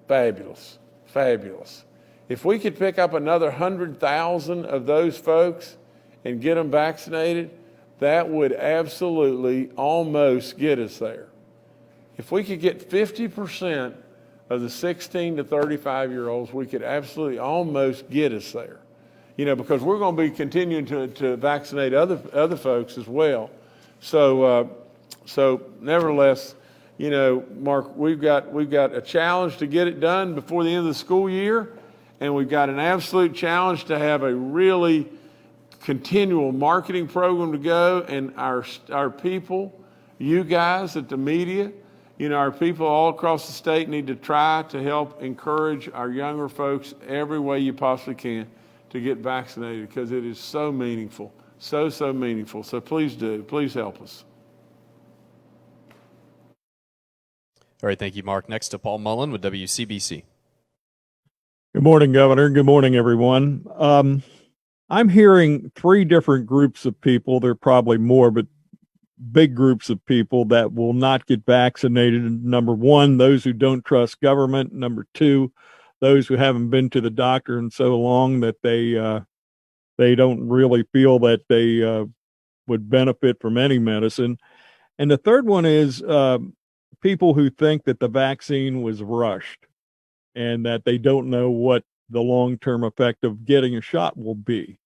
fabulous, fabulous. If we could pick up another 100,000 of those folks and get them vaccinated, that would absolutely almost get us there. If we could get 50% of the 16 to 35-year-olds, we could absolutely almost get us there. Because we're going to be continuing to vaccinate other folks as well. So nevertheless, Mark, we've got a challenge to get it done before the end of the school year, and we've got an absolute challenge to have a really continual marketing program to go. And our people, you guys at the media, our people all across the state need to try to help encourage our younger folks every way you possibly can to get vaccinated, because it is so meaningful, so meaningful. So please do, please help us. All right, thank you, Mark. Next to Paul Mullen with WCBC. Good morning, Governor. Good morning, everyone. I'm hearing three different groups of people. There are probably more, but big groups of people that will not get vaccinated. Number one, those who don't trust government. Number two, those who haven't been to the doctor in so long that they don't really feel that they would benefit from any medicine. And the third one is people who think that the vaccine was rushed and that they don't know what the long-term effect of getting a shot will be.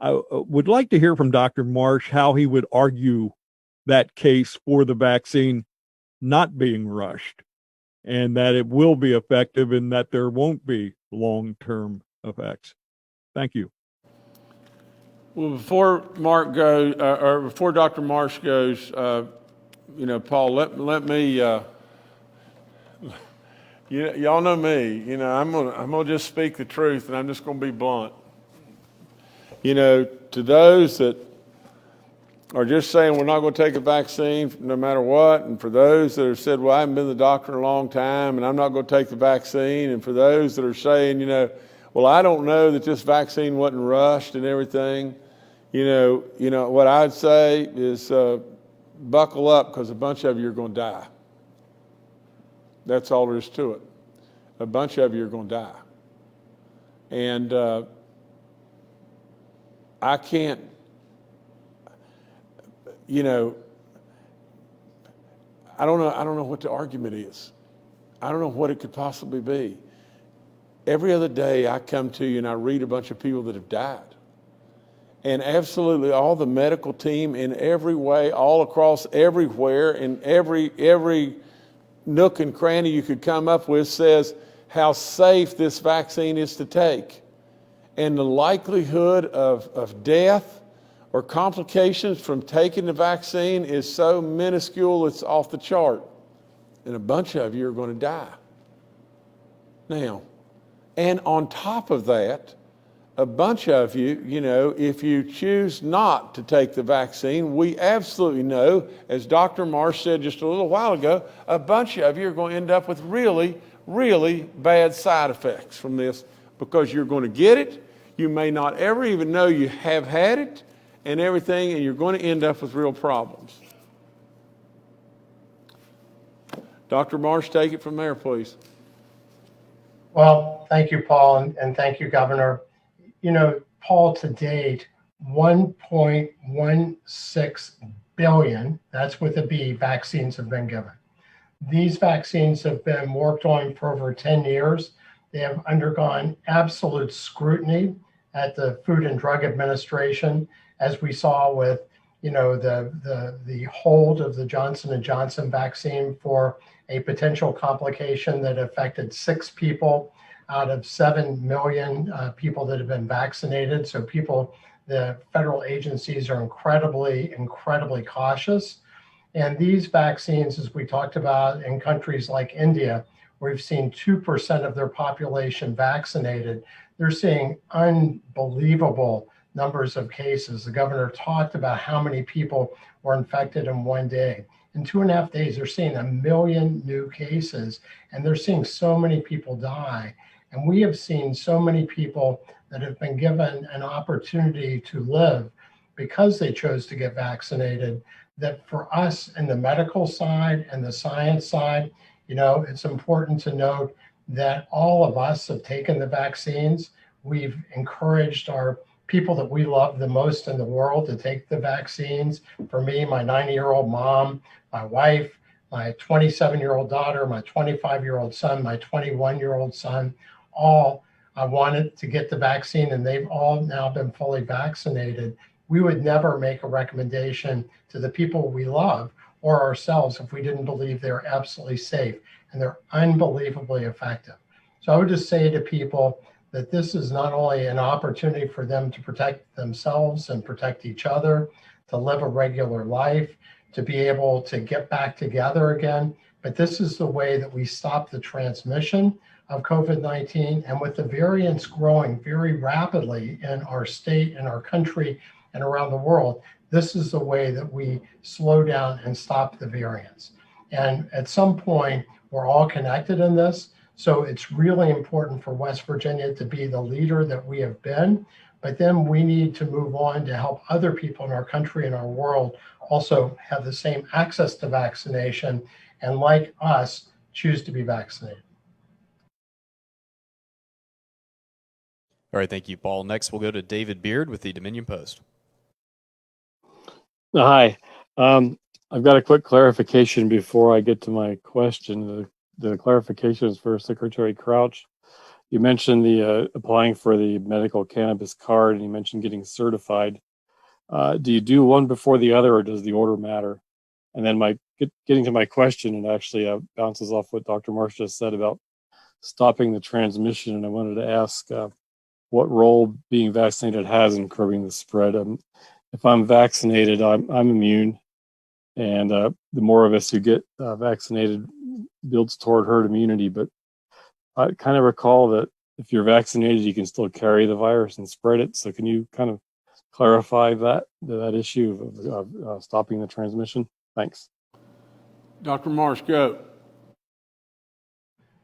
I would like to hear from Dr. Marsh how he would argue that case for the vaccine not being rushed, and that it will be effective and that there won't be long-term effects. Thank you. Well, before Mark goes, or before Dr. Marsh goes, Paul, let me, y'all know me, I'm gonna just speak the truth, and I'm just gonna be blunt. To those that are just saying we're not going to take a vaccine no matter what, and for those that have said, well, I haven't been to the doctor in a long time and I'm not going to take the vaccine, and for those that are saying, well, I don't know that this vaccine wasn't rushed and everything, what I'd say is buckle up, because a bunch of you are going to die. That's all there is to it. A bunch of you are going to die. And I can't, I don't know what the argument is. I don't know what it could possibly be. Every other day I come to you and I read a bunch of people that have died. And absolutely all the medical team in every way, all across everywhere, in every nook and cranny you could come up with, says how safe this vaccine is to take. And the likelihood of death or complications from taking the vaccine is so minuscule it's off the chart. And a bunch of you are going to die. Now, and on top of that, a bunch of you, if you choose not to take the vaccine, we absolutely know, as Dr. Marsh said just a little while ago, a bunch of you are going to end up with really, really bad side effects from this because you're going to get it. You may not ever even know you have had it and everything, and you're going to end up with real problems. Dr. Marsh, take it from there, please. Well, thank you, Paul, and thank you, Governor. Paul, to date, 1.16 billion, that's with a B, vaccines have been given. These vaccines have been worked on for over 10 years. They have undergone absolute scrutiny at the Food and Drug Administration, as we saw with, the hold of the Johnson & Johnson vaccine for a potential complication that affected 6 people out of 7 million people that have been vaccinated. So the federal agencies are incredibly, incredibly cautious. And these vaccines, as we talked about in countries like India, where we've seen 2% of their population vaccinated, they're seeing unbelievable numbers of cases. The governor talked about how many people were infected in one day. In 2.5 days, they're seeing 1 million new cases, and they're seeing so many people die. And we have seen so many people that have been given an opportunity to live because they chose to get vaccinated, that for us in the medical side and the science side, it's important to note that all of us have taken the vaccines. We've encouraged our people that we love the most in the world to take the vaccines. For me, my 90-year-old mom, my wife, my 27-year-old daughter, my 25-year-old son, my 21-year-old son, all wanted to get the vaccine, and they've all now been fully vaccinated. We would never make a recommendation to the people we love or ourselves if we didn't believe they're absolutely safe, and they're unbelievably effective. So I would just say to people that this is not only an opportunity for them to protect themselves and protect each other, to live a regular life, to be able to get back together again, but this is the way that we stop the transmission of COVID-19. And with the variants growing very rapidly in our state, in our country, and around the world, this is the way that we slow down and stop the variants. And at some point, we're all connected in this. So it's really important for West Virginia to be the leader that we have been. But then we need to move on to help other people in our country and our world also have the same access to vaccination and, like us, choose to be vaccinated. All right, thank you, Paul. Next, we'll go to David Beard with the Dominion Post. Hi. I've got a quick clarification before I get to my question. The clarification is for Secretary Crouch. You mentioned the applying for the medical cannabis card, and you mentioned getting certified. Do you do one before the other, or does the order matter? And then getting to my question, it actually bounces off what Dr. Marsh just said about stopping the transmission. And I wanted to ask what role being vaccinated has in curbing the spread. If I'm vaccinated, I'm immune. And the more of us who get vaccinated builds toward herd immunity. But I kind of recall that if you're vaccinated, you can still carry the virus and spread it. So can you kind of clarify that issue of stopping the transmission? Thanks. Dr. Marsh, go.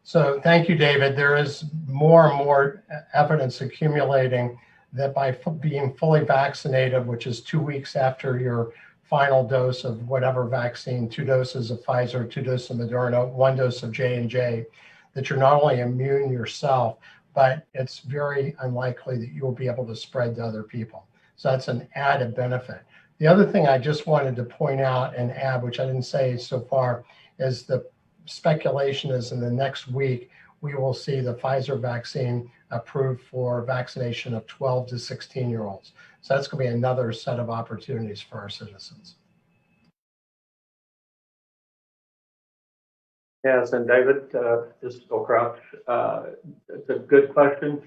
So thank you, David. There is more and more evidence accumulating that by being fully vaccinated, which is 2 weeks after your final dose of whatever vaccine, 2 doses of Pfizer, 2 doses of Moderna, 1 dose of J&J, that you're not only immune yourself, but it's very unlikely that you will be able to spread to other people. So that's an added benefit. The other thing I just wanted to point out and add, which I didn't say so far, is the speculation is in the next week, we will see the Pfizer vaccine approved for vaccination of 12 to 16-year-olds. So that's going to be another set of opportunities for our citizens. Yes, and David, this is Bill Crouch. It's a good question.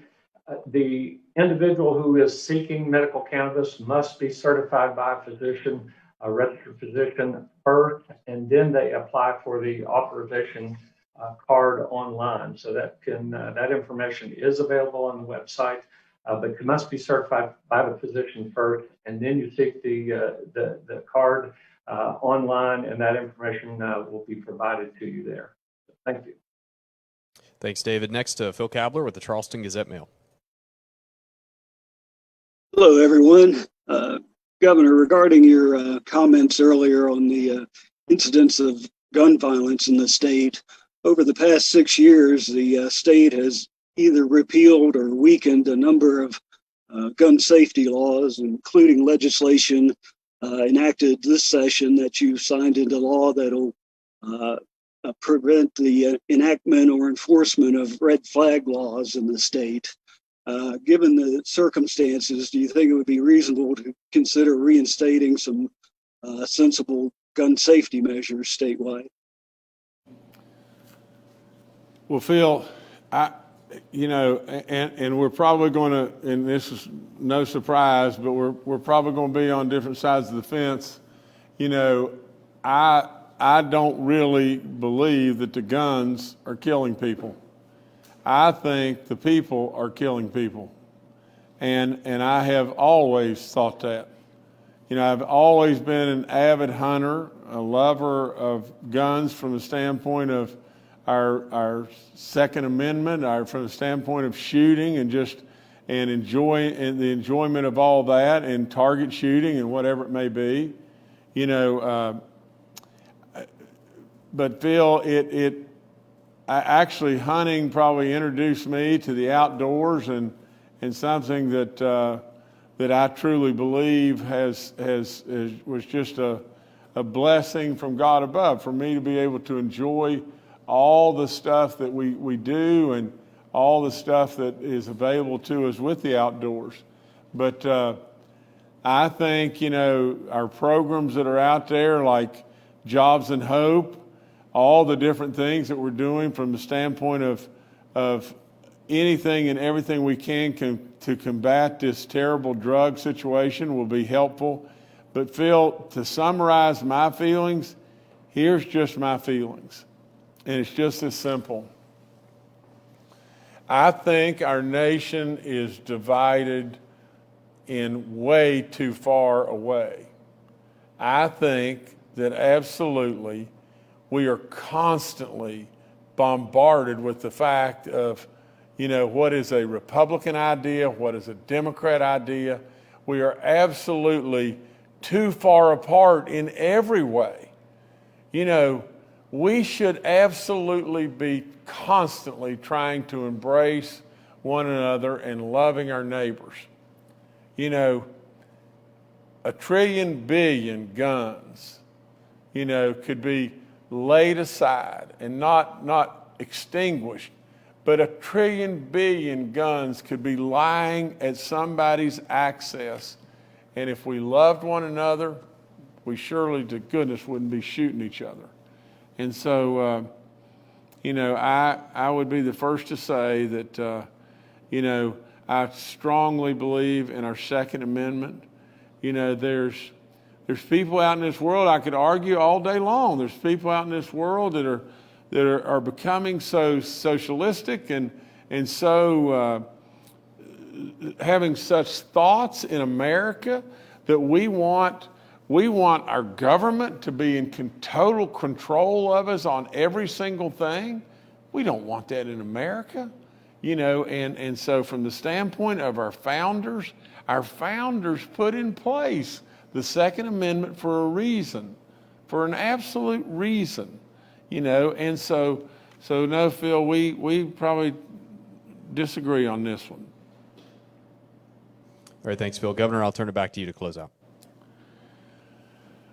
The individual who is seeking medical cannabis must be certified by a physician, a registered physician first, and then they apply for the authorization card online. So that that information is available on the website, but you must be certified by the physician first, and then you seek the card online, and that information will be provided to you there. Thank you. Thanks, David. Next to Phil Kabler with the Charleston Gazette-Mail. Hello, everyone. Governor, regarding your comments earlier on the incidents of gun violence in the state, over the past 6 years, the state has either repealed or weakened a number of gun safety laws, including legislation enacted this session that you signed into law that'll prevent the enactment or enforcement of red flag laws in the state. Given the circumstances, do you think it would be reasonable to consider reinstating some sensible gun safety measures statewide? Well, Phil, and we're probably going to, and this is no surprise, but we're probably going to be on different sides of the fence. I don't really believe that the guns are killing people. I think the people are killing people. And I have always thought that. I've always been an avid hunter, a lover of guns from the standpoint of our Second Amendment, from the standpoint of shooting and the enjoyment of all that, and target shooting and whatever it may be. But Phil, actually hunting probably introduced me to the outdoors and something that I truly believe was just a blessing from God above for me to be able to enjoy all the stuff that we do and all the stuff that is available to us with the outdoors. But I think, our programs that are out there like Jobs and Hope, all the different things that we're doing from the standpoint of anything and everything we can to combat this terrible drug situation will be helpful. But Phil, to summarize my feelings, here's just my feelings. And it's just as simple. I think our nation is divided in way too far away. I think that absolutely we are constantly bombarded with the fact of, what is a Republican idea, what is a Democrat idea. We are absolutely too far apart in every way. We should absolutely be constantly trying to embrace one another and loving our neighbors. 1,000,000,000,000,000 guns, could be laid aside and not extinguished, but 1,000,000,000,000,000 guns could be lying at somebody's access. And if we loved one another, we surely to goodness wouldn't be shooting each other. And so, I would be the first to say that, I strongly believe in our Second Amendment. There's people out in this world, I could argue all day long. There's people out in this world that are becoming so socialistic and so having such thoughts in America that we want our government to be in total control of us on every single thing. We don't want that in America, and so from the standpoint of our founders put in place the Second Amendment for a reason, for an absolute reason, and so no, Phil, we probably disagree on this one. All right, thanks, Phil. Governor, I'll turn it back to you to close out.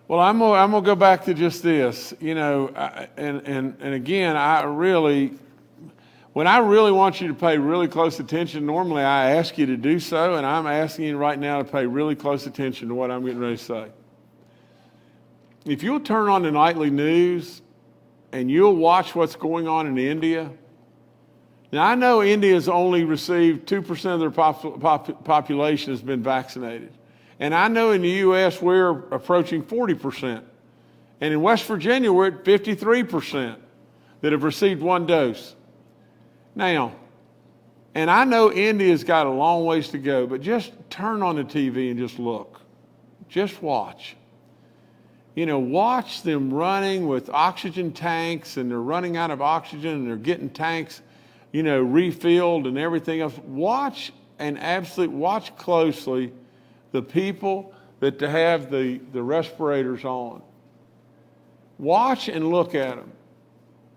Well, I'm gonna go back to just this, and again, When I really want you to pay really close attention, normally I ask you to do so, and I'm asking you right now to pay really close attention to what I'm getting ready to say. If you'll turn on the nightly news and you'll watch what's going on in India. Now, I know India's only received 2% of their population has been vaccinated. And I know in the U.S. we're approaching 40%. And in West Virginia, we're at 53% that have received one dose. Now, and I know India's got a long ways to go, but just turn on the TV and just look. Just watch. You know, watch them running with oxygen tanks, and they're running out of oxygen, and they're getting tanks, you know, refilled and everything else. Watch closely the people that have the respirators on. Watch and look at them,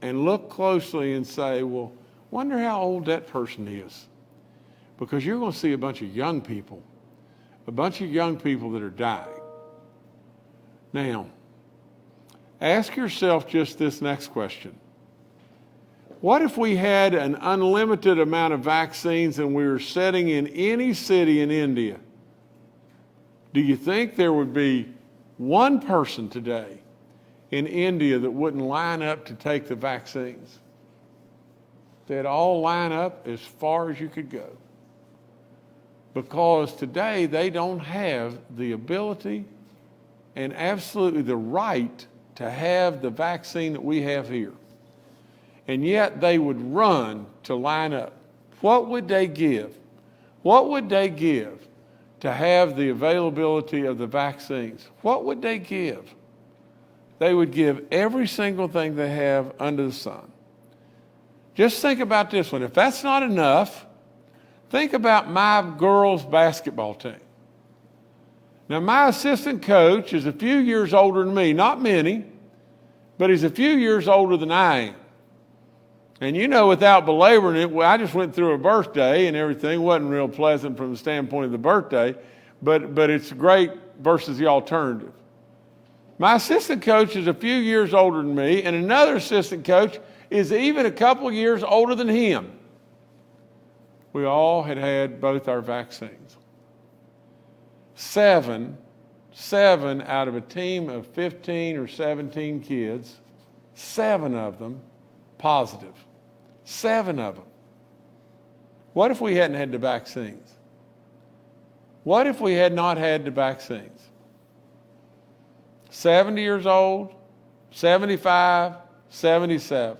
and look closely and say, well, wonder how old that person is. Because you're going to see a bunch of young people that are dying. Now, ask yourself just this next question. What if we had an unlimited amount of vaccines and we were setting in any city in India? Do you think there would be one person today in India that wouldn't line up to take the vaccines? They'd all line up as far as you could go. Because today they don't have the ability and absolutely the right to have the vaccine that we have here. And yet they would run to line up. What would they give? What would they give to have the availability of the vaccines? What would they give? They would give every single thing they have under the sun. Just think about this one. If that's not enough, think about my girls' basketball team. Now, my assistant coach is a few years older than me, not many, but he's a few years older than I am. And you know, without belaboring it, I just went through a birthday and everything. Wasn't real pleasant from the standpoint of the birthday, but it's great versus the alternative. My assistant coach is a few years older than me, and another assistant coach is even a couple years older than him. We all had both our vaccines. Seven out of a team of 15 or 17 kids, 7 of them positive. 7 of them. What if we hadn't had the vaccines? What if we had not had the vaccines? 70 years old, 75, 77.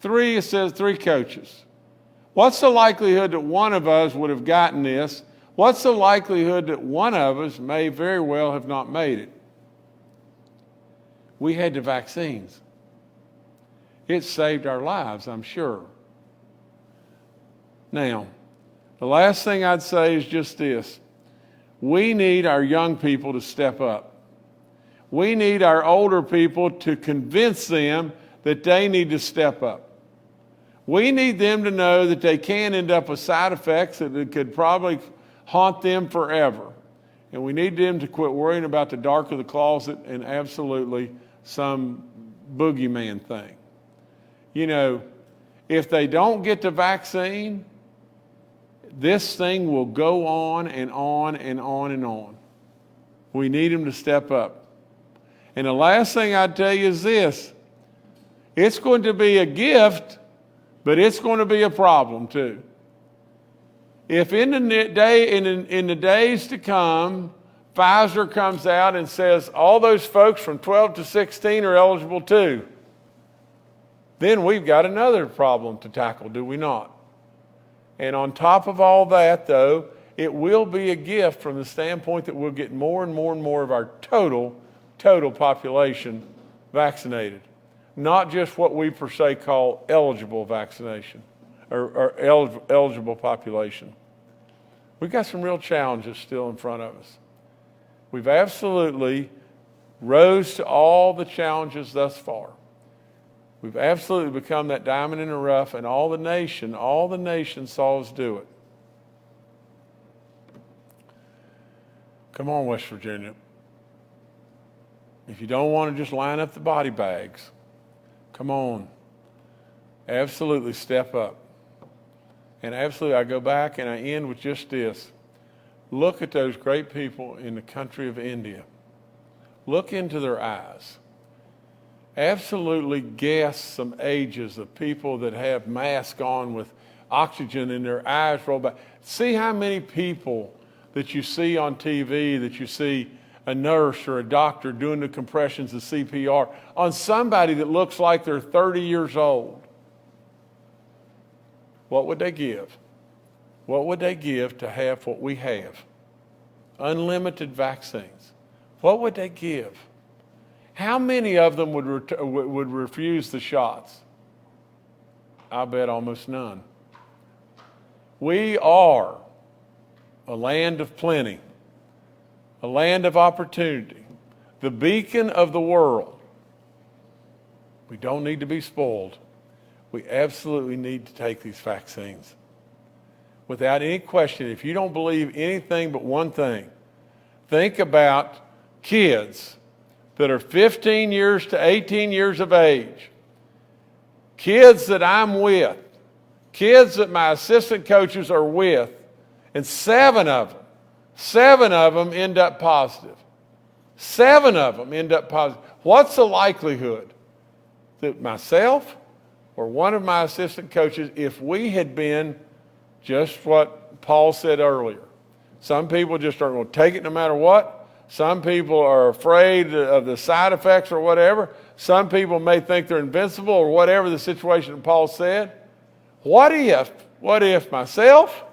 It says 3 coaches. What's the likelihood that one of us would have gotten this? What's the likelihood that one of us may very well have not made it? We had the vaccines. It saved our lives, I'm sure. Now, the last thing I'd say is just this. We need our young people to step up. We need our older people to convince them that they need to step up. We need them to know that they can end up with side effects that could probably haunt them forever. And we need them to quit worrying about the dark of the closet and absolutely some boogeyman thing. You know, if they don't get the vaccine, this thing will go on and on and on and on. We need them to step up. And the last thing I'd tell you is this. It's going to be a gift, but it's going to be a problem too. If in the days to come, Pfizer comes out and says all those folks from 12 to 16 are eligible too, then we've got another problem to tackle, do we not? And on top of all that, though, it will be a gift from the standpoint that we'll get more and more and more of our total population vaccinated. Not just what we per se call eligible vaccination or eligible population. We've got some real challenges still in front of us. We've absolutely rose to all the challenges thus far. We've absolutely become that diamond in the rough, and all the nation saw us do it. Come on, West Virginia. If you don't want to just line up the body bags, come on. absolutely step up. And absolutely, I go back and I end with just this. Look at those great people in the country of India. Look into their eyes. Absolutely guess some ages of people that have masks on with oxygen in their eyes rolled back. See how many people that you see on TV, that you see a nurse or a doctor doing the compressions of CPR on somebody that looks like they're 30 years old. What would they give? What would they give to have what we have? Unlimited vaccines. What would they give? How many of them would refuse the shots? I bet almost none. We are a land of plenty, a land of opportunity, the beacon of the world. We don't need to be spoiled. We absolutely need to take these vaccines. Without any question, if you don't believe anything but one thing, think about kids that are 15 years to 18 years of age, kids that I'm with, kids that my assistant coaches are with, and 7 of them end up positive. 7 of them end up positive. What's the likelihood that myself or one of my assistant coaches, if we had been just what Paul said earlier, some people just aren't going to take it no matter what. Some people are afraid of the side effects or whatever. Some people may think they're invincible or whatever the situation that Paul said. What if myself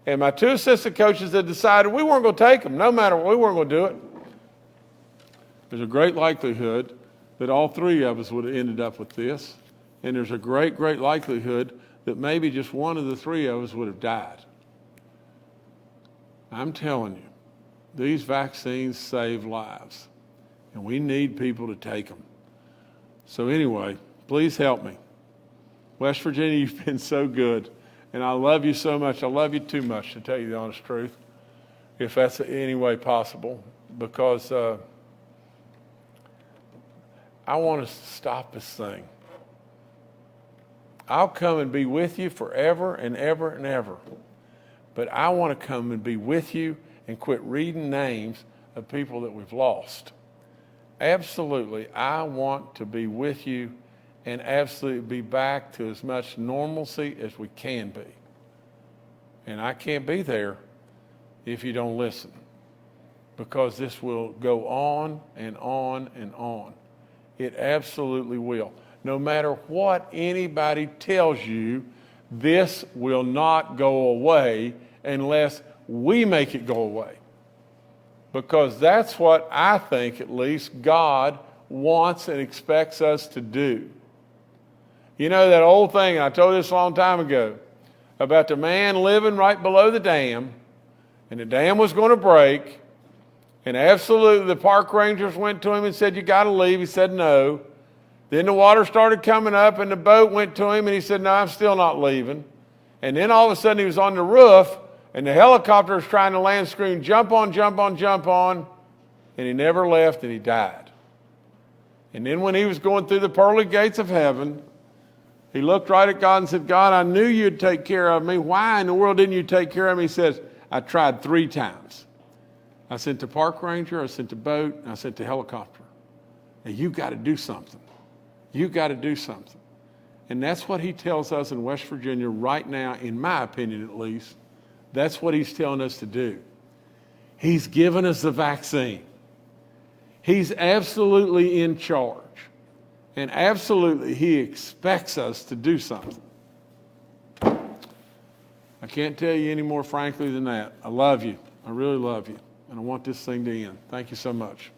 and my 2 assistant coaches had decided we weren't going to take them, no matter what, we weren't going to do it? There's a great likelihood that all 3 of us would have ended up with this. And there's a great, great likelihood that maybe just one of the 3 of us would have died. I'm telling you, these vaccines save lives, and we need people to take them. So anyway, please help me. West Virginia, you've been so good, and I love you so much. I love you too much, to tell you the honest truth, if that's in any way possible, because I want us to stop this thing. I'll come and be with you forever and ever and ever. But I want to come and be with you and quit reading names of people that we've lost. Absolutely, I want to be with you and absolutely be back to as much normalcy as we can be. And I can't be there if you don't listen, because this will go on and on and on. It absolutely will. No matter what anybody tells you, this will not go away unless we make it go away. Because that's what I think, at least, God wants and expects us to do. You know that old thing, and I told this a long time ago, about the man living right below the dam, and the dam was going to break, and absolutely the park rangers went to him and said, "You got to leave." He said no. Then the water started coming up, and the boat went to him, and he said, "No, I'm still not leaving." And then all of a sudden he was on the roof, and the helicopter was trying to land, screaming, "Jump on, jump on, jump on." And he never left, and he died. And then when he was going through the pearly gates of heaven, he looked right at God and said, "God, I knew you'd take care of me. Why in the world didn't you take care of me?" He says, "I tried 3 times. I sent the park ranger, I sent the boat, and I sent the helicopter. And you got to do something. You got to do something." And that's what he tells us in West Virginia right now, in my opinion at least. That's what he's telling us to do. He's given us the vaccine. He's absolutely in charge. And absolutely he expects us to do something. I can't tell you any more frankly than that. I love you. I really love you. And I want this thing to end. Thank you so much.